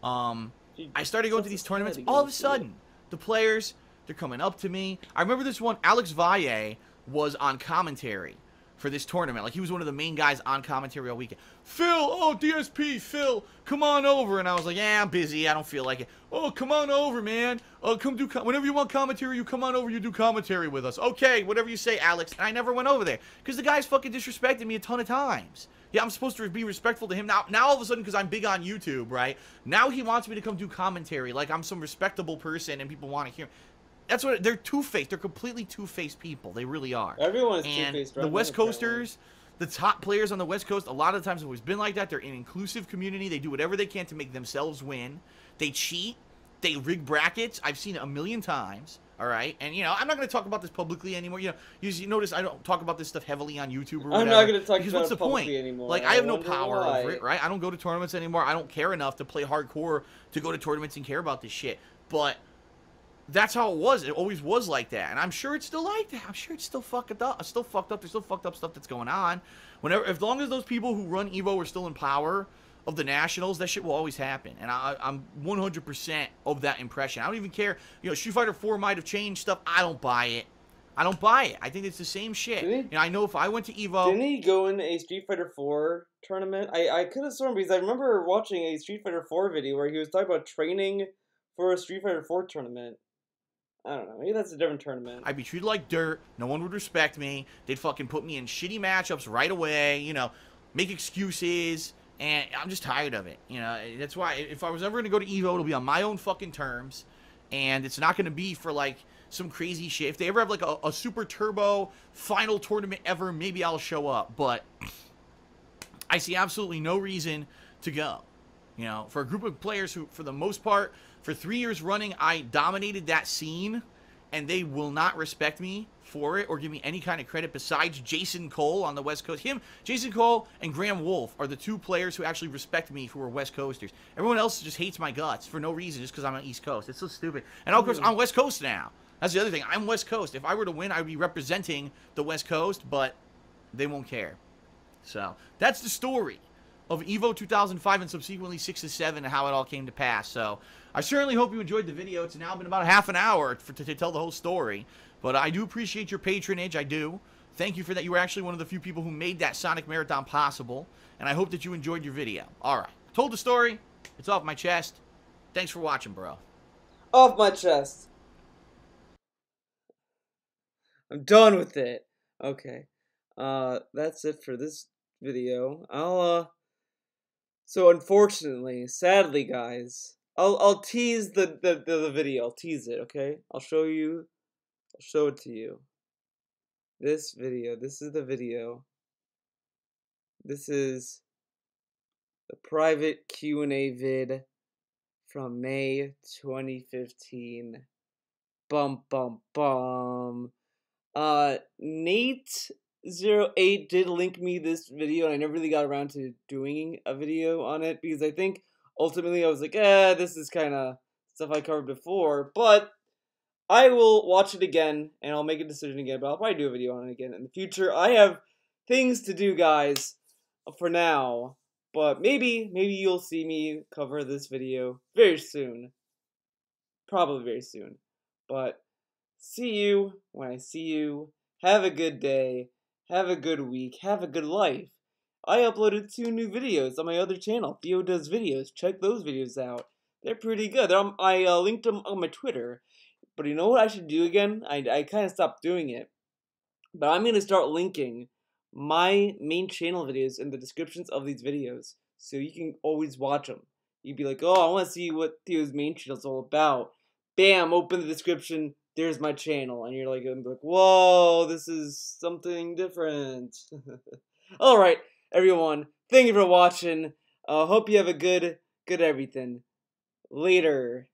I started going to these tournaments. All of a sudden, the players, they're coming up to me. I remember this one, Alex Valle was on commentary for this tournament. Like, he was one of the main guys on commentary all weekend. Phil, oh, DSP, Phil, come on over. And I was like, yeah, I'm busy. I don't feel like it. Oh, come on over, man. Oh, come do, whenever you want commentary, you come on over, you do commentary with us. Okay, whatever you say, Alex. And I never went over there because the guy's fucking disrespected me a ton of times. Yeah, I'm supposed to be respectful to him. Now all of a sudden, because I'm big on YouTube, right? Now he wants me to come do commentary like I'm some respectable person and people want to hear. That's what they're two-faced. They're completely two-faced people. They really are. Everyone's two-faced. The West Coasters, the top players on the West Coast, a lot of the times have always been like that. They're an inclusive community. They do whatever they can to make themselves win. They cheat. They rig brackets. I've seen it a million times. All right, and you know, I'm not going to talk about this publicly anymore. You know, you notice I don't talk about this stuff heavily on YouTube or whatever. I'm not going to talk because about what's it the point? publicly anymore. Like, I have no power over it, right? I don't go to tournaments anymore. I don't care enough to play hardcore to go to tournaments and care about this shit. But that's how it was. It always was like that, and I'm sure it's still like that. I'm sure it's still fucked up. It's still fucked up. There's still fucked up stuff that's going on. As long as those people who run EVO are still in power of the nationals, that shit will always happen. And I'm 100% of that impression. I don't even care. You know, Street Fighter 4 might have changed stuff. I don't buy it. I don't buy it. I think it's the same shit. You know, I know if I went to EVO... Didn't he go in a Street Fighter 4 tournament? I could have sworn, because I remember watching a Street Fighter 4 video where he was talking about training for a Street Fighter 4 tournament. I don't know. Maybe that's a different tournament. I'd be treated like dirt. No one would respect me. They'd fucking put me in shitty matchups right away. You know, make excuses. And I'm just tired of it. You know, that's why if I was ever going to go to EVO, it'll be on my own fucking terms. And it's not going to be for, like, some crazy shit. If they ever have, like, a Super Turbo final tournament ever, maybe I'll show up. But I see absolutely no reason to go. You know, for a group of players who, for the most part, for 3 years running, I dominated that scene, and they will not respect me for it or give me any kind of credit besides Jason Cole on the West Coast. Jason Cole and Graham Wolf are the two players who actually respect me who are West Coasters. Everyone else just hates my guts for no reason just because I'm on East Coast. It's so stupid. And of course, I'm West Coast now. That's the other thing. I'm West Coast. If I were to win, I would be representing the West Coast, but they won't care. So that's the story of EVO 2005 and subsequently 6 to 7 and how it all came to pass. So I certainly hope you enjoyed the video. It's now been about half an hour to tell the whole story. But I do appreciate your patronage. I do. Thank you for that. You were actually one of the few people who made that Sonic Marathon possible. And I hope that you enjoyed your video. All right. Told the story. It's off my chest. Thanks for watching, bro. Off my chest. I'm done with it. Okay. That's it for this video. So unfortunately, sadly, guys, I'll tease the video. I'll tease it, okay? I'll show it to you. This video. This is the video. This is the private Q&A vid from May 2015. Bum bum bum. Nate08 did link me this video, and I never really got around to doing a video on it because I think ultimately I was like, this is kind of stuff I covered before, but I will watch it again and I'll make a decision again, but I'll probably do a video on it again in the future. I have things to do, guys, for now, but maybe you'll see me cover this video very soon. Probably very soon, but see you when I see you. Have a good day. Have a good week. Have a good life. I uploaded 2 new videos on my other channel, Theo Does Videos. Check those videos out. They're pretty good. I linked them on my Twitter. But you know what I should do again? I kind of stopped doing it. But I'm going to start linking my main channel videos in the descriptions of these videos. So you can always watch them. You'd be like, oh, I want to see what Theo's main channel's all about. Bam, open the description. There's my channel. And you're like, whoa, this is something different. Alright, everyone. Thank you for watching. Hope you have a good everything. Later.